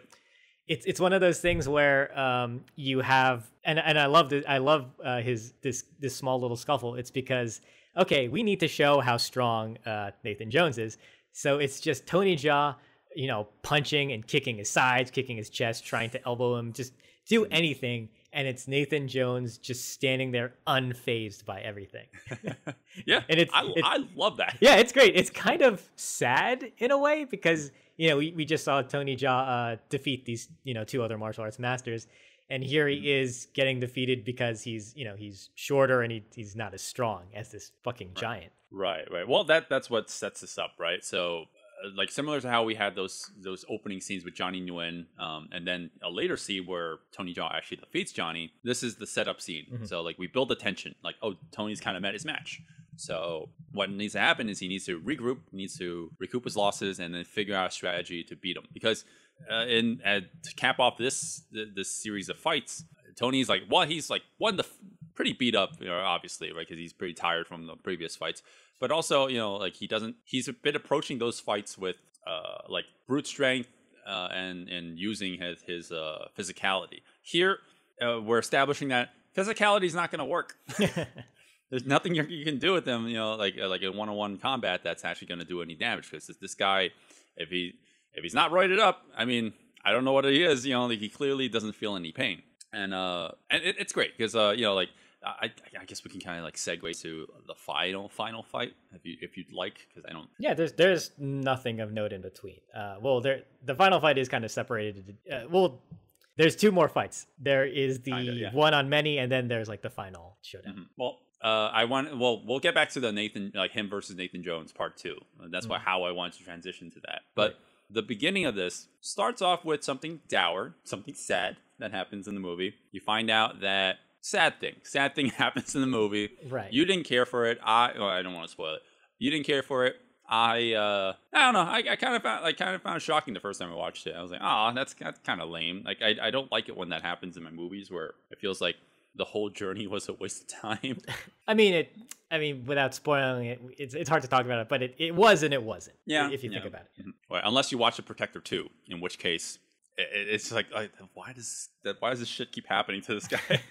[SPEAKER 3] it's one of those things where you have and I love this small little scuffle. It's because okay, we need to show how strong Nathan Jones is. So it's just Tony Jaa, punching and kicking his sides, kicking his chest, trying to elbow him, just do anything. And it's Nathan Jones just standing there unfazed by everything.
[SPEAKER 1] And I love that.
[SPEAKER 3] Yeah, it's great. It's kind of sad in a way because, we just saw Tony Jaa defeat these, two other martial arts masters. And here he is getting defeated because he's shorter and he's not as strong as this fucking giant.
[SPEAKER 1] Right. Well, that's what sets this up, right? So, like similar to how we had those opening scenes with Johnny Nguyen, and then a later scene where Tony Jaa actually defeats Johnny. This is the setup scene. Mm-hmm. So, like we build the tension. Like, oh, Tony's kind of met his match. So what needs to happen is he needs to regroup, he needs to recoup his losses, and then figure out a strategy to beat him. Because to cap off this series of fights, Tony's like, he's like pretty beat up, obviously, right? Because he's pretty tired from the previous fights. But also, he's a bit approaching those fights with like brute strength and using his physicality. Here, we're establishing that physicality is not going to work. There's nothing you can do with him, like a one-on-one combat that's actually going to do any damage. Because this guy, if he's not roided up, I mean, I don't know what he is. Like he clearly doesn't feel any pain, and it's great because I guess we can kind of like segue to the final fight if you'd like, because I don't. Yeah,
[SPEAKER 3] there's nothing of note in between. The final fight is kind of separated. There's two more fights. There is the one on many, and then there's like the final showdown.
[SPEAKER 1] Mm-hmm. We'll get back to the him versus Nathan Jones part 2. That's how I wanted to transition to that. But the beginning of this starts off with something dour, something sad that happens in the movie. You find out that sad thing happens in the movie.
[SPEAKER 3] Right.
[SPEAKER 1] You didn't care for it. I don't want to spoil it. You didn't care for it. I don't know. I kind of found it shocking the first time I watched it. I was like, that's kind of lame. Like I don't like it when that happens in my movies where it feels like the whole journey was a waste of time. I mean,
[SPEAKER 3] without spoiling it, it's hard to talk about it, but it was and it wasn't.
[SPEAKER 1] Yeah.
[SPEAKER 3] If you think about it.
[SPEAKER 1] Mm-hmm. Well, unless you watch The Protector 2, in which case it's like why does this shit keep happening to this guy?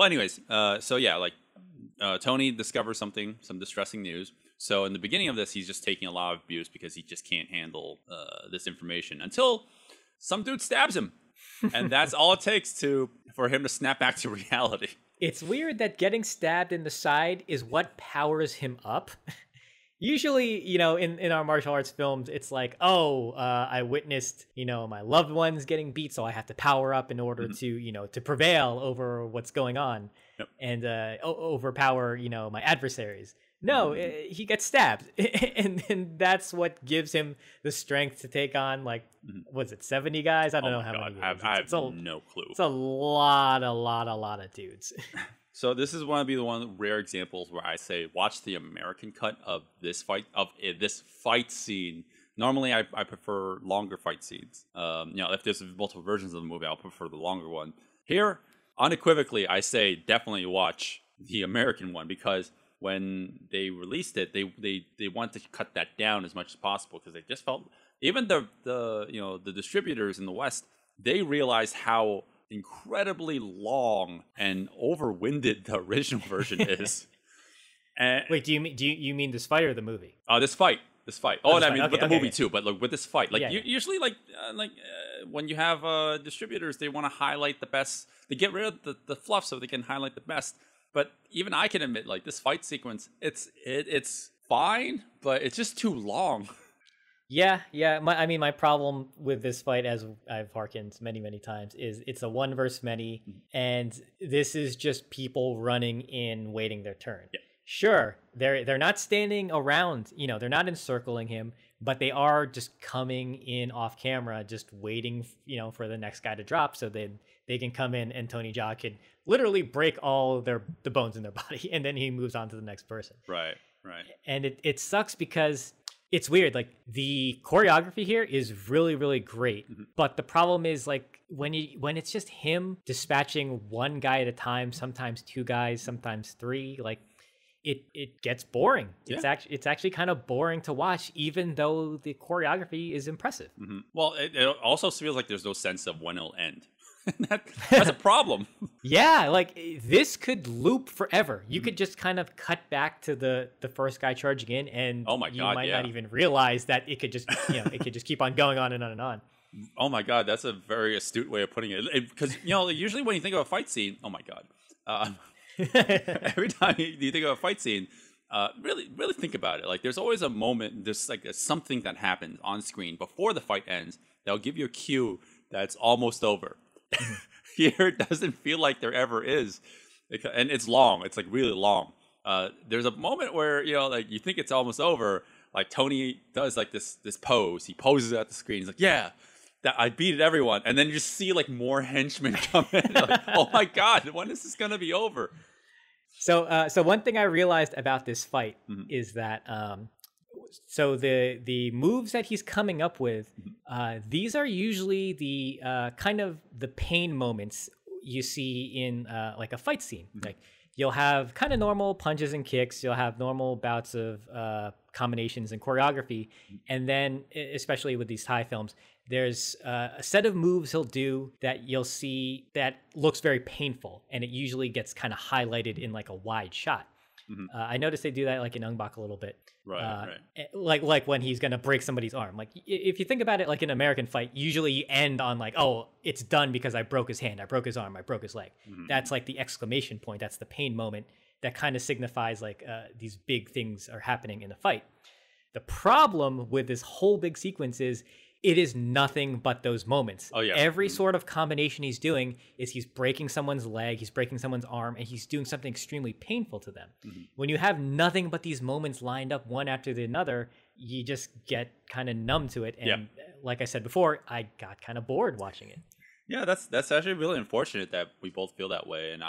[SPEAKER 1] Anyways, Tony discovers some distressing news. So in the beginning of this, he's just taking a lot of abuse because he just can't handle this information until some dude stabs him. And that's all it takes for him to snap back to reality.
[SPEAKER 3] It's weird that getting stabbed in the side is what powers him up. Usually, in our martial arts films, it's like, I witnessed, my loved ones getting beat, so I have to power up in order to, to prevail over what's going on and overpower, my adversaries. No, he gets stabbed, and that's what gives him the strength to take on, was it 70 guys? I don't know how many.
[SPEAKER 1] I have no clue.
[SPEAKER 3] It's a lot of dudes.
[SPEAKER 1] So this is one of the rare examples where I say watch the American cut of this fight scene. Normally, I prefer longer fight scenes. If there's multiple versions of the movie, I'll prefer the longer one. Here, unequivocally, I say definitely watch the American one because when they released it, they wanted to cut that down as much as possible because they just felt even the distributors in the West, they realized how incredibly long and overwinded the original version is. And
[SPEAKER 3] wait, do you mean this fight or the movie?
[SPEAKER 1] This fight. Oh, and I mean with the movie
[SPEAKER 3] okay.
[SPEAKER 1] too, but with this fight, usually when you have distributors, they want to highlight the best. They get rid of the fluff so they can highlight the best. But even I can admit, like, this fight sequence, it's fine, but it's just too long.
[SPEAKER 3] Yeah. My problem with this fight, as I've hearkened many times, is it's a one versus many, and this is just people running in, waiting their turn. Yeah. Sure, they're not standing around, they're not encircling him, but they are just coming in off camera, just waiting, for the next guy to drop, so they can come in and Tony Jaa can literally break all the bones in their body, and then he moves on to the next person.
[SPEAKER 1] Right.
[SPEAKER 3] And it sucks because it's weird. Like, the choreography here is really, really great. Mm-hmm. But the problem is, like, when it's just him dispatching one guy at a time, sometimes two guys, sometimes three, like, it gets boring. Yeah. It's actually kind of boring to watch, even though the choreography is impressive.
[SPEAKER 1] Mm-hmm. Well, it also feels like there's no sense of when it'll end. That's a problem.
[SPEAKER 3] Yeah, like, this could loop forever. You could just kind of cut back to the first guy charging in, and you might not even realize that it could just it could just keep on going on and on and on.
[SPEAKER 1] Oh my god, that's a very astute way of putting it. Because usually when you think of a fight scene, oh my god, every time you think of a fight scene, really think about it. Like, there's always a moment, there's like something that happens on screen before the fight ends that'll give you a cue that it's almost over. Here it doesn't feel like there ever is, and it's long. It's like really long. There's a moment where like, you think it's almost over. Like, Tony does like this pose. He poses at the screen. He's like, "Yeah, that I beat everyone," and then you just see like more henchmen come in. Like, oh my god, when is this gonna be over?
[SPEAKER 3] So one thing I realized about this fight is that so the moves that he's coming up with, these are usually the kind of the pain moments you see in like a fight scene. Like, you'll have kind of normal punches and kicks, you'll have normal bouts of combinations and choreography, and then, especially with these Thai films, there's a set of moves he'll do that you'll see that looks very painful, and it usually gets kind of highlighted in like a wide shot. I noticed they do that like in Ung Bak a little bit.
[SPEAKER 1] Right.
[SPEAKER 3] Like when he's gonna break somebody's arm. Like, if you think about it, like an American fight, usually you end on like, oh, it's done because I broke his hand, I broke his arm, I broke his leg. That's like the exclamation point. That's the pain moment that kind of signifies like these big things are happening in a fight. The problem with this whole big sequence is it is nothing but those moments. Oh, yeah. Every sort of combination he's doing is he's breaking someone's leg, he's breaking someone's arm, and he's doing something extremely painful to them. When you have nothing but these moments lined up one after the another, you just get kind of numb to it. And like I said before, I got kind of bored watching it.
[SPEAKER 1] Yeah, that's actually really unfortunate that we both feel that way. And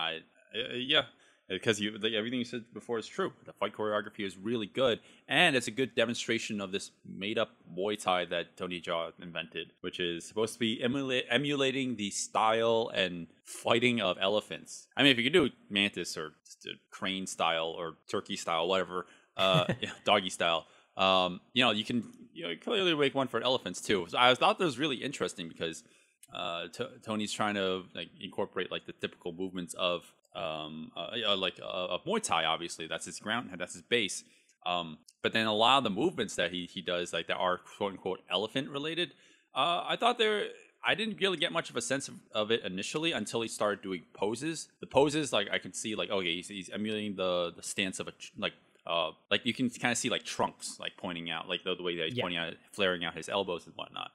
[SPEAKER 1] because everything you said before is true. The fight choreography is really good, and it's a good demonstration of this made-up Muay Thai that Tony Jaa invented, which is supposed to be emulating the style and fighting of elephants. I mean, if you could do mantis or crane style or turkey style, whatever, doggy style, you can clearly make one for elephants too. So I thought that was really interesting because Tony's trying to like incorporate like the typical movements of Muay Thai. Obviously that's his ground, that's his base, but then a lot of the movements that he does, like, that are quote unquote elephant related, I thought I didn't really get much of a sense of it initially until he started doing poses. The poses, like, I could see like, okay, he's emulating the stance of like you can kind of see like trunks like pointing out, like the way that he's pointing out, flaring out his elbows and whatnot,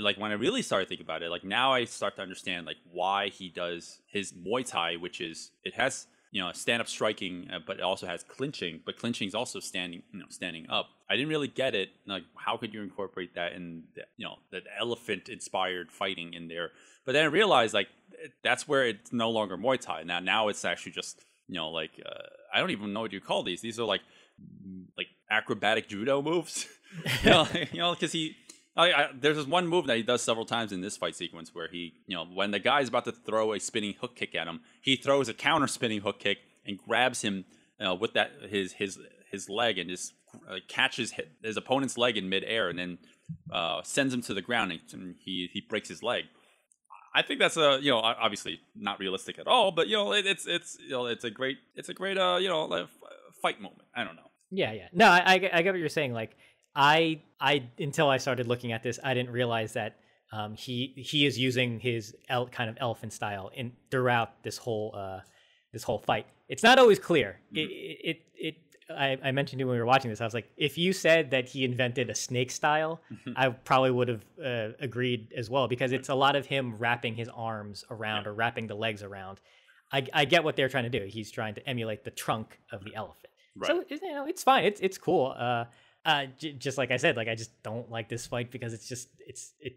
[SPEAKER 1] like, when I really started thinking about it, like, now I start to understand like why he does his Muay Thai, which is, it has stand-up striking, but it also has clinching, but clinching is also standing up. I didn't really get it. Like, how could you incorporate that in that elephant-inspired fighting in there? But then I realized, like, that's where it's no longer Muay Thai. Now it's actually just I don't even know what you call these. These are like acrobatic judo moves. Because there's this one move that he does several times in this fight sequence where he, when the guy's about to throw a spinning hook kick at him, he throws a counter spinning hook kick and grabs him with that his leg and just catches his opponent's leg in midair and then sends him to the ground, and he breaks his leg. I think that's obviously not realistic at all, but it's a great fight moment. I don't know.
[SPEAKER 3] Yeah. No, I get what you're saying. Like, I until I started looking at this, I didn't realize that he is using his kind of elephant style throughout this whole fight. It's not always clear. I mentioned it when we were watching this. I was like, if you said that he invented a snake style, I probably would have agreed as well, because it's a lot of him wrapping his arms around or wrapping the legs around. I get what they're trying to do. He's trying to emulate the trunk of the elephant. Right. So it's fine. It's cool. Just like I said, like I just don't like this fight because it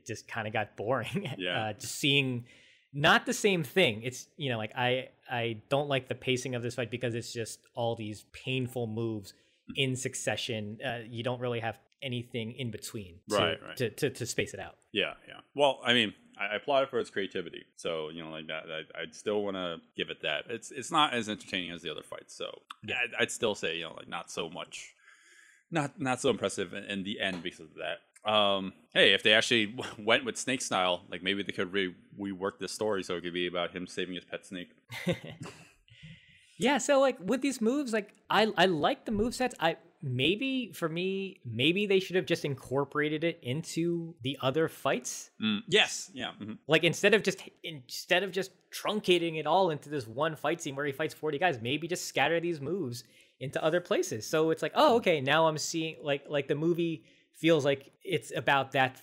[SPEAKER 3] just kind of got boring.
[SPEAKER 1] Yeah.
[SPEAKER 3] Just seeing not the same thing. It's like I don't like the pacing of this fight because it's just all these painful moves in succession. You don't really have anything in between to space it out.
[SPEAKER 1] Yeah. Well, I mean, I applaud it for its creativity. So, like that, I'd still want to give it that. It's not as entertaining as the other fights. So I'd still say, like not so much, not so impressive in the end because of that. Hey, if they actually went with snake style, like maybe they could rework the story so it could be about him saving his pet snake.
[SPEAKER 3] Yeah, so like with these moves, like I like the movesets. Maybe they should have just incorporated it into the other fights.
[SPEAKER 1] Yes, yeah. Mm-hmm.
[SPEAKER 3] Like instead of just truncating it all into this one fight scene where he fights 40 guys, maybe just scatter these moves into other places. So it's like, oh, okay, now I'm seeing like the movie feels like it's about that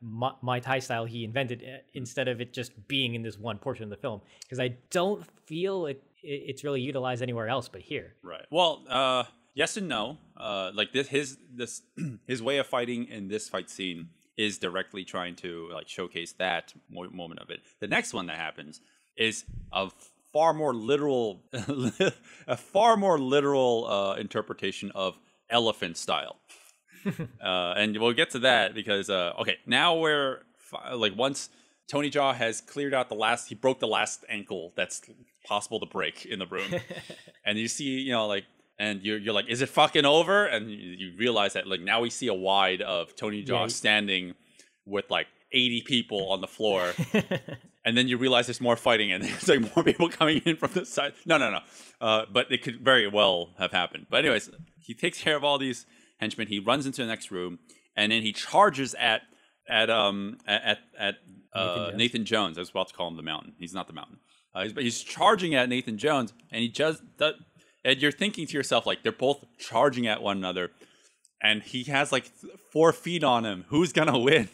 [SPEAKER 3] Muay Thai style he invented instead of it just being in this one portion of the film, because I don't feel it's really utilized anywhere else but here.
[SPEAKER 1] Right. Well, yes and no. Like his way of fighting in this fight scene is directly trying to like showcase that moment of it. The next one that happens is a far more literal interpretation of elephant style. And we'll get to that because okay, now we're like once Tony Jaa has cleared out he broke the last ankle that's possible to break in the room, and you see and you're like, is it fucking over? And you realize that like now we see a wide of Tony Jaa standing with like 80 people on the floor. And then you realize there's more fighting and there's like more people coming in from the side. No. But it could very well have happened. But anyways, he takes care of all these henchmen. He runs into the next room and then he charges at Nathan Jones. I was about to call him the Mountain. He's not the Mountain. He's charging at Nathan Jones, and he just and you're thinking to yourself like they're both charging at one another, and he has like 4 feet on him. Who's gonna win?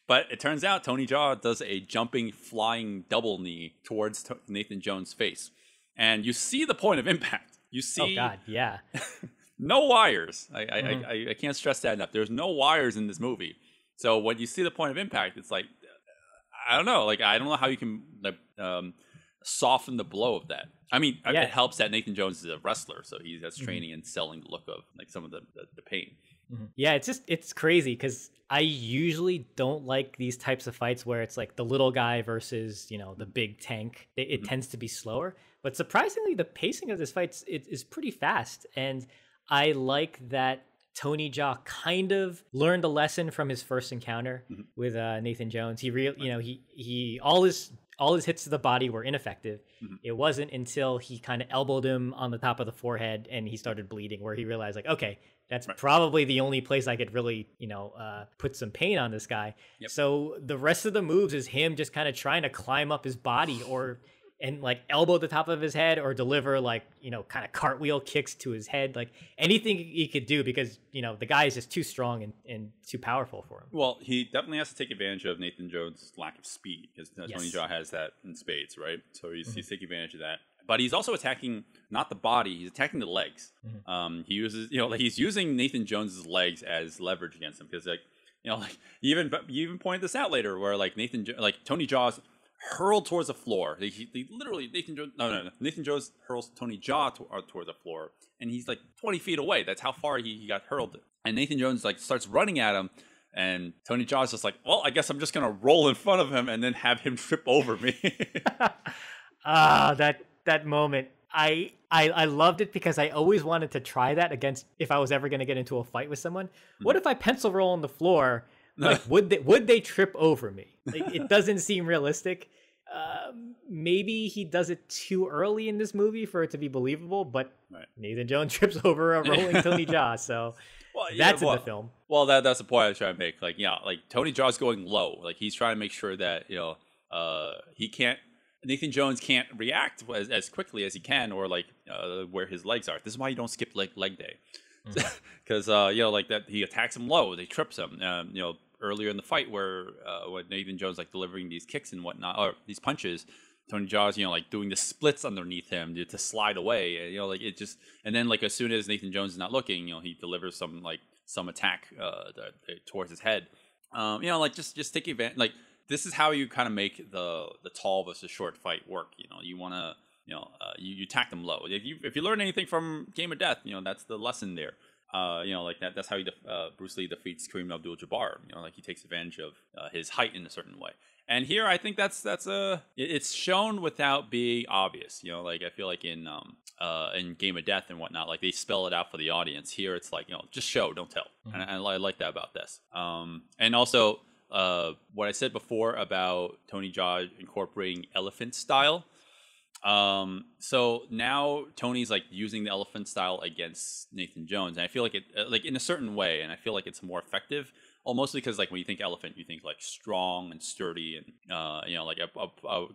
[SPEAKER 1] But it turns out Tony Jaa does a jumping, flying double knee towards Nathan Jones' face. And you see the point of impact. You see...
[SPEAKER 3] Oh, God, yeah.
[SPEAKER 1] No wires. I can't stress that enough. There's no wires in this movie. So when you see the point of impact, it's like... I don't know. Like, I don't know how you can soften the blow of that. I mean, it helps that Nathan Jones is a wrestler. So he has training and selling the look of like some of the pain.
[SPEAKER 3] Yeah, it's crazy because I usually don't like these types of fights where it's like the little guy versus, the big tank. It tends to be slower. But surprisingly, the pacing of this fight is pretty fast. And I like that Tony Jaa kind of learned a lesson from his first encounter with Nathan Jones. He all his hits to the body were ineffective. It wasn't until he kind of elbowed him on the top of the forehead and he started bleeding where he realized like, okay, that's probably the only place I could really, put some pain on this guy. Yep. So the rest of the moves is him just kind of trying to climb up his body and like elbow the top of his head or deliver like, kind of cartwheel kicks to his head, like anything he could do because, the guy is just too strong and too powerful for him.
[SPEAKER 1] Well, he definitely has to take advantage of Nathan Jones' lack of speed because Tony Jaa has that in spades, right? So he's taking advantage of that. But he's also attacking not the body; he's attacking the legs. He uses, he's using Nathan Jones's legs as leverage against him because, you even pointed this out later, where like Tony Jaa's hurled towards the floor. He literally Nathan Jones hurls Tony Jaa towards the floor, and he's like 20 feet away. That's how far he got hurled. And Nathan Jones like starts running at him, and Tony Jaa's just like, well, I guess I'm just gonna roll in front of him and then have him trip over me.
[SPEAKER 3] That moment, I loved it because I always wanted to try that against if I was ever going to get into a fight with someone. What if I pencil roll on the floor? Like, would they trip over me? Like, it doesn't seem realistic. Maybe he does it too early in this movie for it to be believable, but Nathan Jones trips over a rolling Tony Jaa. So
[SPEAKER 1] Well,
[SPEAKER 3] That's in the film.
[SPEAKER 1] Well, that's the point I was trying to make. Like, yeah, like Tony Jaa's going low. Like he's trying to make sure that Nathan Jones can't react as quickly as he can, or like where his legs are. This is why you don't skip leg day, because like that he attacks him low, they trips him. Earlier in the fight where when Nathan Jones like delivering these kicks and whatnot, or these punches, Tony Jaa's like doing the splits underneath him to slide away. And, like it just, and then like as soon as Nathan Jones is not looking, he delivers some attack towards his head. Like just take advantage. Like this is how you kind of make the tall versus short fight work. You want to you attack them low. If you learn anything from Game of Death, that's the lesson there. Like that's how Bruce Lee defeats Kareem Abdul-Jabbar. Like he takes advantage of his height in a certain way. And here, I think it's shown without being obvious. Like I feel like in Game of Death and whatnot, like they spell it out for the audience. Here, it's like just show, don't tell, and I like that about this. And also, what I said before about Tony Jaa incorporating elephant style. So now Tony's like using the elephant style against Nathan Jones, and I feel like it like in a certain way, and I feel like it's more effective. Mostly because like when you think elephant, you think like strong and sturdy, and like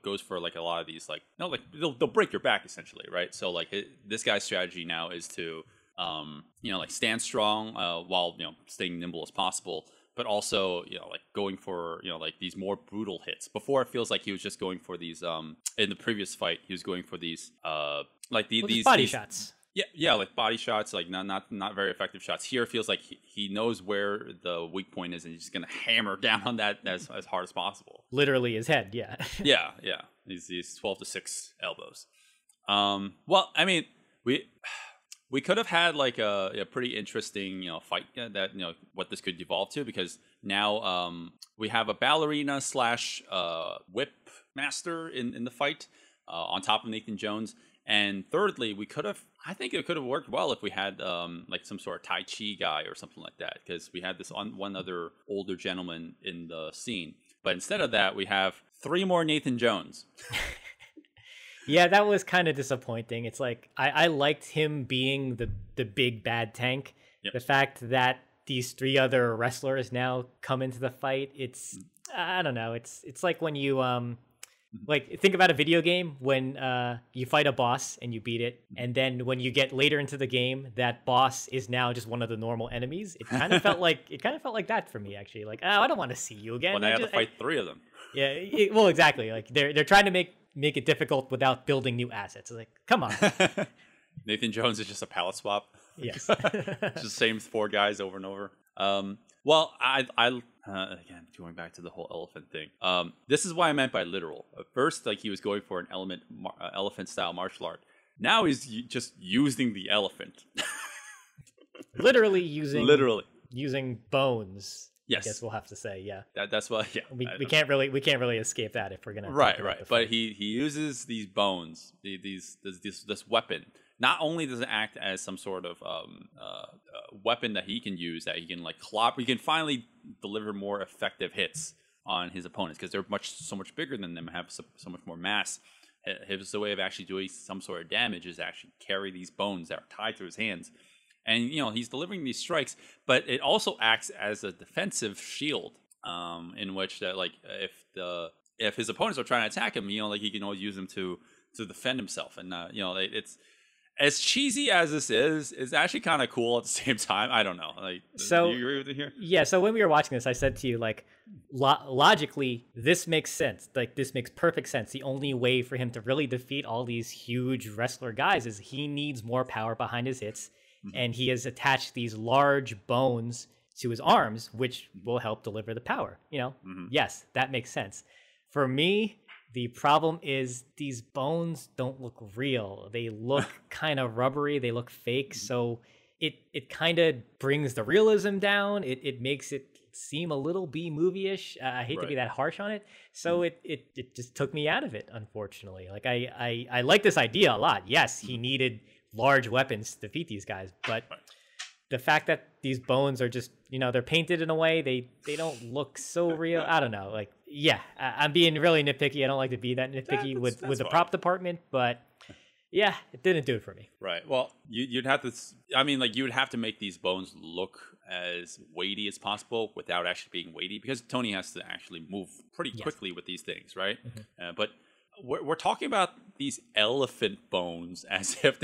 [SPEAKER 1] goes for like a lot of these like they'll break your back essentially, right? So like this guy's strategy now is to like stand strong while staying nimble as possible, but also like going for like these more brutal hits. Before it feels like he was just going for these in the previous fight he was going for these these
[SPEAKER 3] body shots.
[SPEAKER 1] Yeah, like body shots, like not very effective shots. Here it feels like he knows where the weak point is, and he's just gonna hammer down on that as hard as possible.
[SPEAKER 3] Literally his head, yeah.
[SPEAKER 1] yeah. These 12-6 elbows. Well, I mean, we could have had like a pretty interesting fight that what this could evolve to, because now we have a ballerina / whip master in the fight on top of Nathan Jones. And thirdly, I think it could have worked well if we had like some sort of Tai Chi guy or something like that, because we had this one other older gentleman in the scene. But instead of that, we have 3 more Nathan Jones.
[SPEAKER 3] Yeah, that was kind of disappointing. It's like I liked him being the big bad tank. Yep. The fact that these 3 other wrestlers now come into the fight, I don't know. It's like when you like think about a video game when you fight a boss and you beat it, and then when you get later into the game, that boss is now just one of the normal enemies. It kind of felt like that for me, actually. Like, oh, I don't want to see you again.
[SPEAKER 1] Well, now you have to fight 3 of them.
[SPEAKER 3] Yeah, well, exactly. Like they're trying to make it difficult without building new assets. It's like, come on.
[SPEAKER 1] Nathan Jones is just a palette swap.
[SPEAKER 3] Yes,
[SPEAKER 1] just the same 4 guys over and over. Well, I again, going back to the whole elephant thing. This is what I meant by literal. At first, like he was going for an elephant style martial art. Now he's just using the elephant.
[SPEAKER 3] Literally using bones.
[SPEAKER 1] Yes,
[SPEAKER 3] I guess we'll have to say, yeah.
[SPEAKER 1] That's what. Yeah,
[SPEAKER 3] we can't really escape that if we're gonna.
[SPEAKER 1] Right. But he uses these bones, this weapon. Not only does it act as some sort of weapon that he can use, that he can like clobber, he can finally deliver more effective hits on his opponents, because they're so much bigger than them, have so much more mass. His way of actually doing some sort of damage is actually carry these bones that are tied to his hands, and he's delivering these strikes. But it also acts as a defensive shield, in which that like if his opponents are trying to attack him, like he can always use them to defend himself, and it's. As cheesy as this is, it's actually kind of cool at the same time. I don't know. Like,
[SPEAKER 3] so,
[SPEAKER 1] do you agree with it here?
[SPEAKER 3] Yeah. So when we were watching this, I said to you, like, logically, this makes sense. Like, this makes perfect sense. The only way for him to really defeat all these huge wrestler guys is he needs more power behind his hits, and he has attached these large bones to his arms, which will help deliver the power. Yes, that makes sense. For me, the problem is these bones don't look real. They look kind of rubbery. They look fake. So it kind of brings the realism down. It makes it seem a little B-movie-ish. I hate to be that harsh on it. So it just took me out of it, unfortunately. Like I like this idea a lot. Yes, he needed large weapons to defeat these guys, but the fact that these bones are just, they're painted in a way, they don't look so real. I don't know. Like, yeah, I'm being really nitpicky. I don't like to be that nitpicky with the prop department, but Yeah, it didn't do it for me.
[SPEAKER 1] Right. Well, you'd have to. I mean, like you would have to make these bones look as weighty as possible without actually being weighty, because Tony has to actually move pretty quickly with these things, right? But we're talking about these elephant bones as if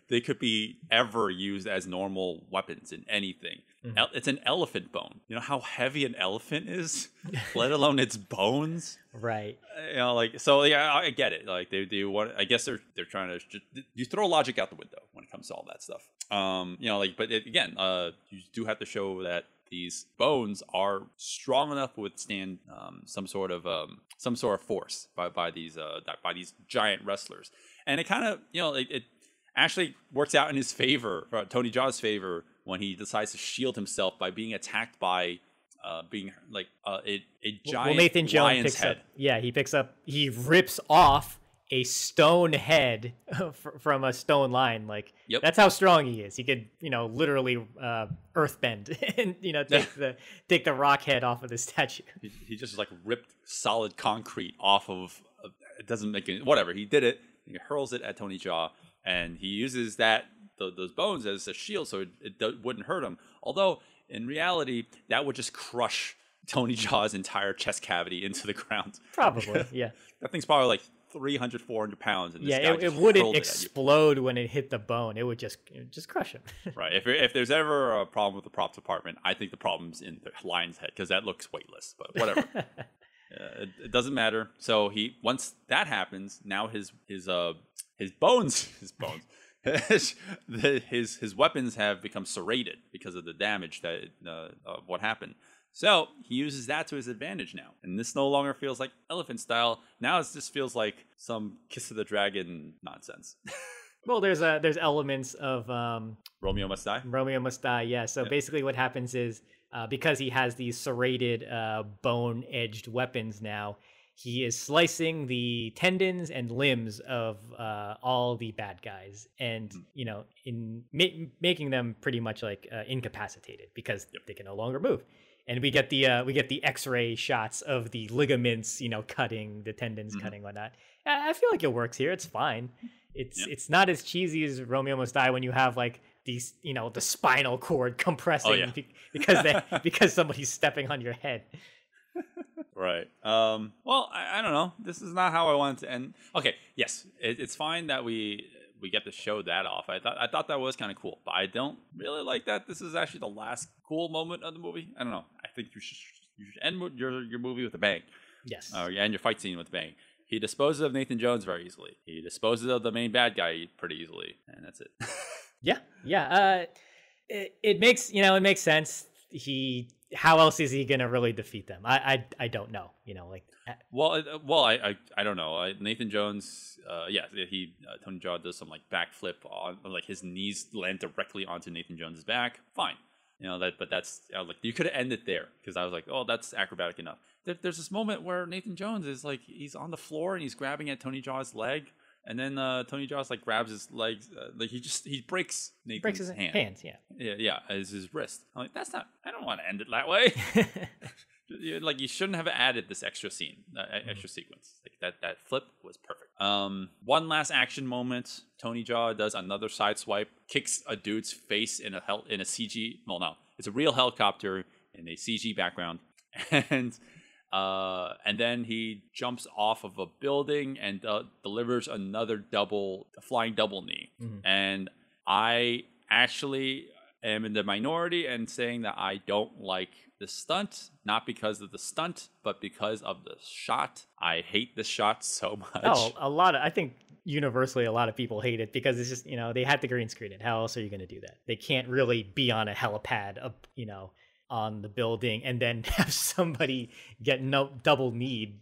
[SPEAKER 1] they could be ever used as normal weapons in anything. It's an elephant bone. You know how heavy an elephant is, let alone its bones.
[SPEAKER 3] Right.
[SPEAKER 1] You know, like, so yeah, I get it. Like they want. I guess they're trying to. You throw logic out the window when it comes to all that stuff. You know, like, but again, you do have to show that these bones are strong enough to withstand some sort of force by these giant wrestlers. And it kind of, you know, it actually works out in his favor, Tony Jaa's favor, when he decides to shield himself by being attacked by being like a giant
[SPEAKER 3] Nathan Jones
[SPEAKER 1] lion's head.
[SPEAKER 3] He rips off a stone head from a stone line. Like, that's how strong he is. He could, you know, literally earthbend and, you know, take the rock head off of the statue.
[SPEAKER 1] He just like ripped solid concrete off of it doesn't make any, whatever. He did it. He hurls it at Tony Jaa, and he uses those bones as a shield so it wouldn't hurt him. Although in reality, that would just crush Tony Jaa's entire chest cavity into the ground.
[SPEAKER 3] Probably, yeah.
[SPEAKER 1] That thing's probably like 300, 400 pounds. And
[SPEAKER 3] it wouldn't explode when it hit the bone. It would just crush him.
[SPEAKER 1] Right. If there's ever a problem with the props department, I think the problem's in the lion's head, because that looks weightless. But whatever. It doesn't matter. So once that happens, now his bones his weapons have become serrated because of the damage that what happened. So he uses that to his advantage now, and this no longer feels like elephant style. Now it just feels like some Kiss of the Dragon nonsense.
[SPEAKER 3] Well, there's elements of
[SPEAKER 1] Romeo Must Die.
[SPEAKER 3] Romeo Must Die, yeah. So basically, what happens is because he has these serrated, bone-edged weapons now, he is slicing the tendons and limbs of all the bad guys, and you know, in making them pretty much like incapacitated because they can no longer move. And we get the X-ray shots of the ligaments, you know, cutting, the tendons cutting, whatnot. I feel like it works here. It's fine. It's not as cheesy as Romeo Must Die when you have like these, you know, the spinal cord compressing because somebody's stepping on your head.
[SPEAKER 1] Right. Well, I don't know. This is not how I wanted to end. Okay. Yes, it's fine that we get to show that off. I thought that was kind of cool, but I don't really like that this is actually the last cool moment of the movie. I don't know. I think you should end your movie with a bang.
[SPEAKER 3] Yes.
[SPEAKER 1] You end your fight scene with a bang. He disposes of Nathan Jones very easily. He disposes of the main bad guy pretty easily, and that's it.
[SPEAKER 3] Yeah. It makes sense. How else is he gonna really defeat them? I don't know. You know, like.
[SPEAKER 1] I don't know. Nathan Jones, Tony Jaa does some like backflip on, like his knees land directly onto Nathan Jones's back. Fine, you know that, but that's like you could have ended there, because I was like, oh, that's acrobatic enough. There's this moment where Nathan Jones is like, he's on the floor and he's grabbing at Tony Jaa's leg, and then Tony Jaa like grabs his legs, like he breaks Nathan's hands. Yeah, as his wrist. I'm like, that's not. I don't want to end it that way. Like, you shouldn't have added this extra scene, extra sequence. Like that flip was perfect. One last action moment. Tony Jaa does another side swipe, kicks a dude's face in a CG. Well, no, it's a real helicopter in a CG background, and then he jumps off of a building and delivers another flying double knee. And I actually am in the minority and saying that I don't like the stunt, not because of the stunt, but because of the shot. I hate the shot so much.
[SPEAKER 3] Oh, I think universally a lot of people hate it because it's just, you know, they had to green screen it. How else are you going to do that? They can't really be on a helipad up, you know, on the building and then have somebody get double kneed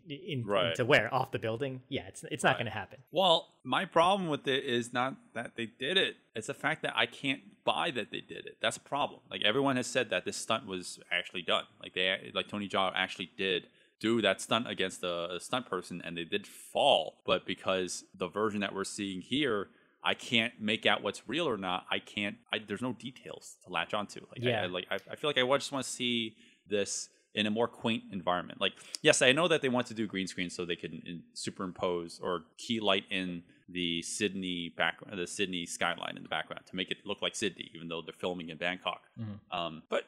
[SPEAKER 3] to where off the building. Yeah, it's not going to happen.
[SPEAKER 1] Well, my problem with it is not that they did it. It's the fact that I can't buy that they did it. That's a problem. Like, everyone has said that this stunt was actually done. Like Tony Jaa actually did do that stunt against a stunt person, and they did fall. But because the version that we're seeing here, I can't make out what's real or not. There's no details to latch onto. I feel like I just want to see this in a more quaint environment. Like, yes, I know that they want to do green screen so they can superimpose or key light in the Sydney skyline in the background to make it look like Sydney, even though they're filming in Bangkok. But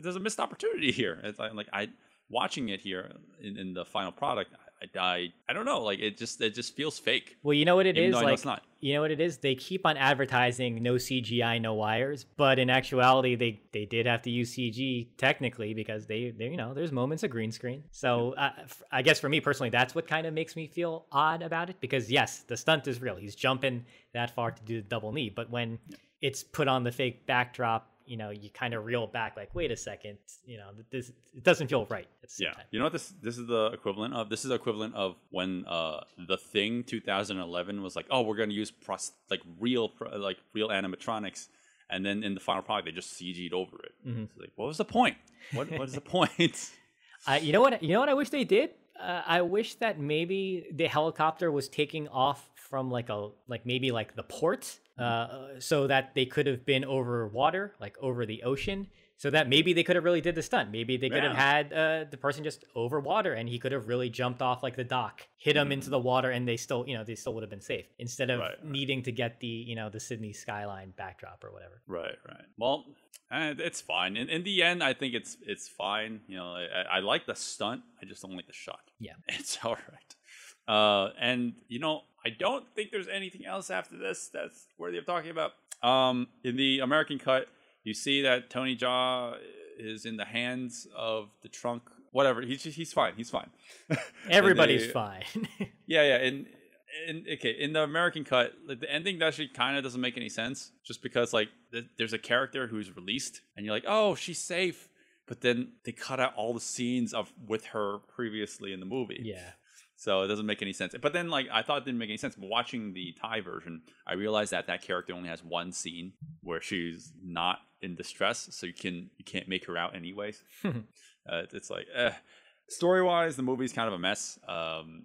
[SPEAKER 1] there's a missed opportunity here. It's like watching it here in the final product. I don't know, like it just feels fake.
[SPEAKER 3] Well, you know what it is, like
[SPEAKER 1] it's not.
[SPEAKER 3] You know what it is? They keep on advertising no CGI, no wires, but in actuality, they did have to use CG technically because they there's moments of green screen. So I guess for me personally, that's what kind of makes me feel odd about it, because yes, the stunt is real. He's jumping that far to do the double knee, but when it's put on the fake backdrop, you kind of reel back like, wait a second, it doesn't feel right at the same time. You know
[SPEAKER 1] what this is the equivalent of? This is the equivalent of when The Thing 2011 was like, oh, we're going to use real animatronics, and then in the final product they just CG'd over it. It's like, what was the point? What is the point?
[SPEAKER 3] You know what I wish they did? I wish that maybe the helicopter was taking off from maybe the port, so that they could have been over water, like over the ocean, so that maybe they could have really did the stunt. Maybe they could have had the person just over water, and he could have really jumped off like the dock, hit him into the water, and they still would have been safe, instead of needing to get the the Sydney skyline backdrop or whatever.
[SPEAKER 1] Right. Well, it's fine. In the end, I think it's fine. I like the stunt. I just don't like the shot.
[SPEAKER 3] Yeah,
[SPEAKER 1] it's all right. And I don't think there's anything else after this that's worthy of talking about. In the American cut, you see that Tony Jaa is in the hands of the trunk. Whatever, he's fine. He's fine.
[SPEAKER 3] Everybody's fine.
[SPEAKER 1] Yeah. In the American cut, the ending actually kind of doesn't make any sense, just because there's a character who's released, and you're like, oh, she's safe, but then they cut out all the scenes with her previously in the movie.
[SPEAKER 3] Yeah.
[SPEAKER 1] So it doesn't make any sense. But then, I thought it didn't make any sense. But watching the Thai version, I realized that character only has one scene where she's not in distress, so you can't make her out anyways. It's like, story-wise, the movie's kind of a mess.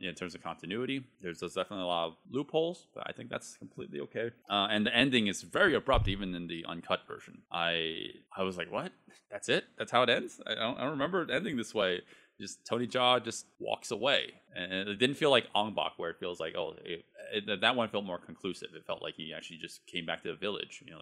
[SPEAKER 1] In terms of continuity, there's definitely a lot of loopholes, but I think that's completely okay. And the ending is very abrupt, even in the uncut version. I was like, what? That's it? That's how it ends? I don't remember it ending this way. Just Tony Jaa just walks away, and it didn't feel like Ong Bak, where it feels like that one felt more conclusive. It felt like he actually just came back to the village. You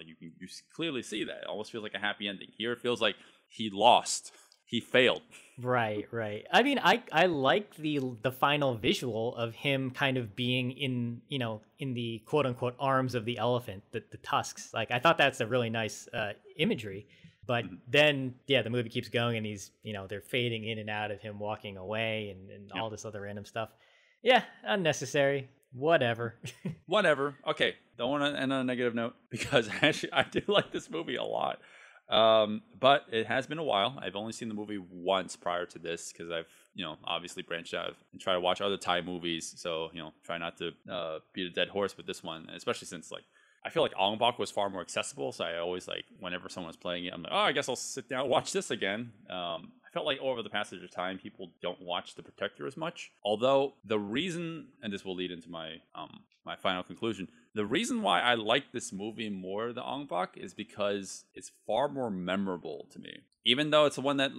[SPEAKER 1] clearly see that. It almost feels like a happy ending. Here it feels like he lost, he failed. Right.
[SPEAKER 3] I mean, I like the final visual of him kind of being in the quote unquote arms of the elephant, the tusks. I thought that's a really nice imagery. But then, the movie keeps going, and he's, they're fading in and out of him walking away and all this other random stuff. Yeah, unnecessary. Whatever.
[SPEAKER 1] Okay, don't want to end on a negative note, because actually I do like this movie a lot. But it has been a while. I've only seen the movie once prior to this, because I've, obviously branched out and try to watch other Thai movies. So, try not to beat a dead horse with this one, especially since, I feel like Ong Bak was far more accessible, so I always whenever someone's playing it, I'm like, oh, I guess I'll sit down and watch this again. I felt like over the passage of time, people don't watch The Protector as much. Although the reason, and this will lead into my my final conclusion, the reason why I like this movie more than Ong Bak is because it's far more memorable to me. Even though it's the one that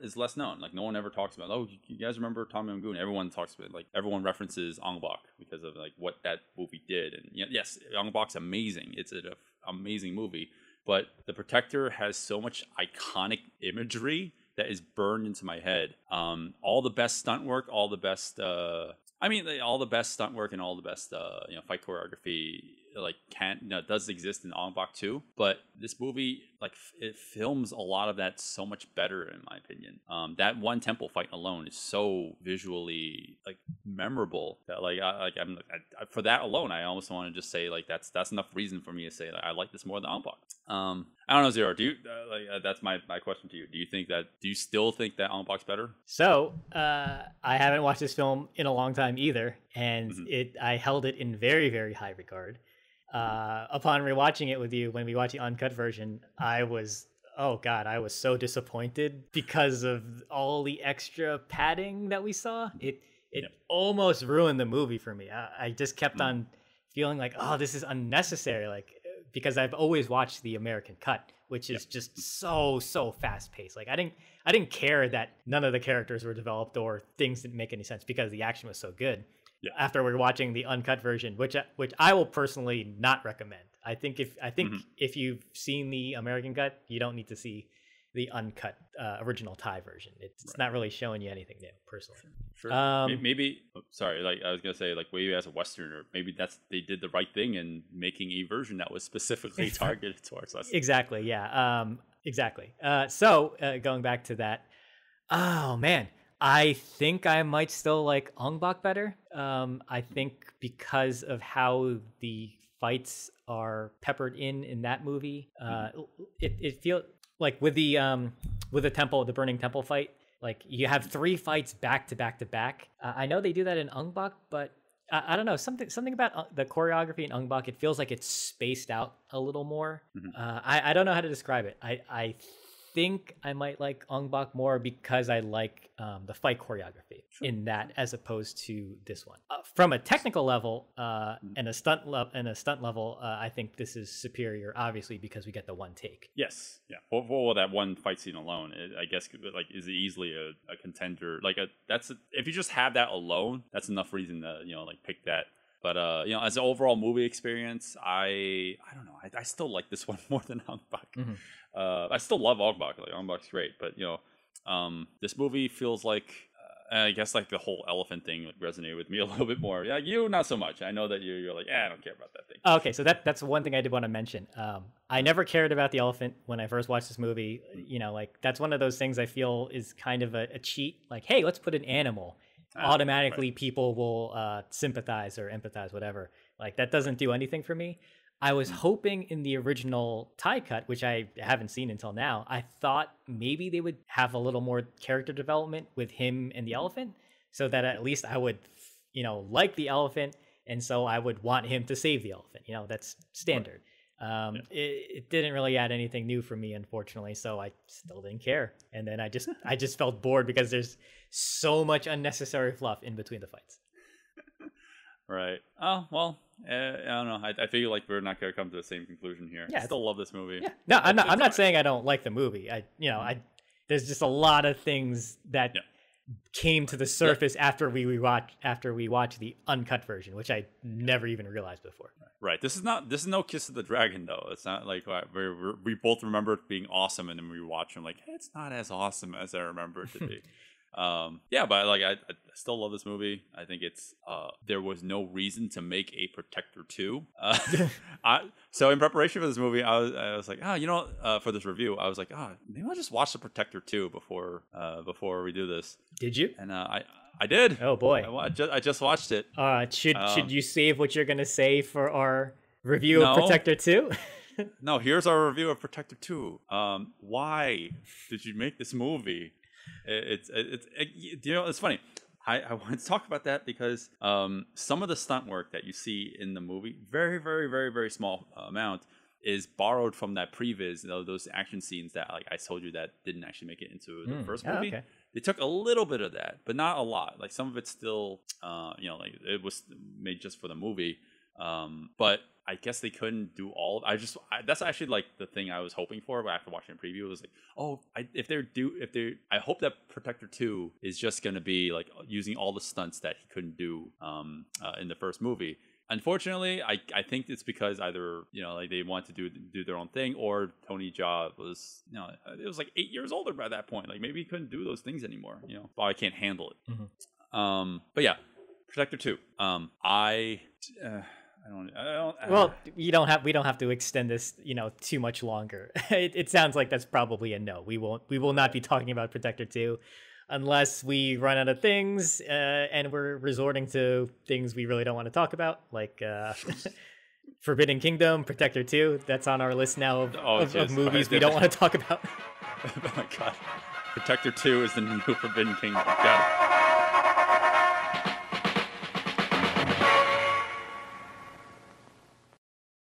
[SPEAKER 1] is less known. No one ever talks about, oh, you guys remember Yum Goong? Everyone talks about it. Everyone references Ong Bak because of what that movie did. And yes, Ong Bak's amazing. It's an amazing movie. But The Protector has so much iconic imagery that is burned into my head. All the best stunt work, all the best stunt work and all the best fight choreography does exist in Ong Bak too. But this movie it films a lot of that so much better, in my opinion. That one temple fight alone is so visually memorable that for that alone, I almost want to just say that's enough reason for me to say I like this more than Ong Bak. I don't know, Zero. Do you that's my question to you. Do you still think that Ong Bak's better?
[SPEAKER 3] So I haven't watched this film in a long time either, and I held it in very, very high regard. Upon rewatching it with you, when we watched the uncut version, I was so disappointed because of all the extra padding that we saw. It almost ruined the movie for me. I just kept on feeling like, oh, this is unnecessary. Because I've always watched the American cut, which is just so fast paced. I didn't care that none of the characters were developed or things didn't make any sense because the action was so good. after we're watching the uncut version, which I will personally not recommend. I think if you've seen the American cut, you don't need to see the uncut original Thai version. It's not really showing you anything new, personally.
[SPEAKER 1] Sure. Maybe sorry, like I was gonna say, like maybe as a Westerner, maybe they did the right thing in making a version that was specifically targeted towards us.
[SPEAKER 3] Exactly. Yeah. Exactly. So going back to that, oh man, I think I might still like Ong Bak better. I think because of how the fights are peppered in that movie, it feels like with the temple, the burning temple fight, like you have 3 fights back to back to back. I know they do that in Ong Bak, but I don't know, something about the choreography in Ong Bak, it feels like it's spaced out a little more. I don't know how to describe it. I think I might like Ong Bak more because I like the fight choreography in that as opposed to this one. From a technical level and a stunt level, I think this is superior, obviously, because we get the one take.
[SPEAKER 1] Yes, yeah. For that one fight scene alone, I guess like is easily a contender. Like if you just have that alone, that's enough reason to like pick that. But as an overall movie experience, I don't know. I still like this one more than Ong Bak. I still love Ong Bak. Like Ong Bak's great, but this movie feels like I guess like the whole elephant thing resonated with me a little bit more. Yeah, you not so much. I know that you're like, I don't care about that thing.
[SPEAKER 3] Okay, so that's one thing I did want to mention. I never cared about the elephant when I first watched this movie. Like that's one of those things I feel is kind of a cheat. Like, hey, let's put an animal. Automatically people will sympathize or empathize, whatever. Like that doesn't do anything for me. I was hoping in the original Thai cut, which I haven't seen until now, I thought maybe they would have a little more character development with him and the elephant, so that at least I would like the elephant, and so I would want him to save the elephant. That's standard. It didn't really add anything new for me, unfortunately, so I still didn't care. And then I just felt bored because there's so much unnecessary fluff in between the fights.
[SPEAKER 1] Right. Oh, well, I don't know. I feel like we're not going to come to the same conclusion here. Yeah, I still love this movie.
[SPEAKER 3] Yeah. No, I'm not saying I don't like the movie. There's just a lot of things that came to the surface after we watched the uncut version, which I never even realized before.
[SPEAKER 1] Right. This is no Kiss of the Dragon, though. It's not like we both remember it being awesome, and then we watch them like, hey, it's not as awesome as I remember it to be. But like I still love this movie. I think it's there was no reason to make a Protector 2. So in preparation for this movie, I was like, for this review, I was like, maybe I'll just watch the Protector 2 before we do this.
[SPEAKER 3] Did you?
[SPEAKER 1] And I did.
[SPEAKER 3] Oh boy,
[SPEAKER 1] I just watched it.
[SPEAKER 3] Should you save what you're gonna say for our review of Protector 2?
[SPEAKER 1] No, here's our review of Protector 2. Why did you make this movie? It's funny. I want to talk about that because some of the stunt work that you see in the movie, very, very, very, very small amount, is borrowed from that previs, those action scenes that like I told you that didn't actually make it into the first movie. Okay. They took a little bit of that, but not a lot. Like some of it's still, like it was made just for the movie. But I guess they couldn't do all. That's actually like the thing I was hoping for. But after watching the preview, it was like, I hope that Protector 2 is just going to be like using all the stunts that he couldn't do in the first movie. Unfortunately, I think it's because either like they want to do their own thing, or Tony Jaa was it was like 8 years older by that point. Like maybe he couldn't do those things anymore. I can't handle it. Mm-hmm. But yeah, Protector 2. I don't.
[SPEAKER 3] Well, we don't have to extend this, too much longer. It sounds like that's probably a no. We will not be talking about Protector 2 unless we run out of things and we're resorting to things we really don't want to talk about, like Forbidden Kingdom, Protector 2. That's on our list now of movies we don't want to talk about.
[SPEAKER 1] Oh my god, Protector 2 is the new Forbidden Kingdom. God.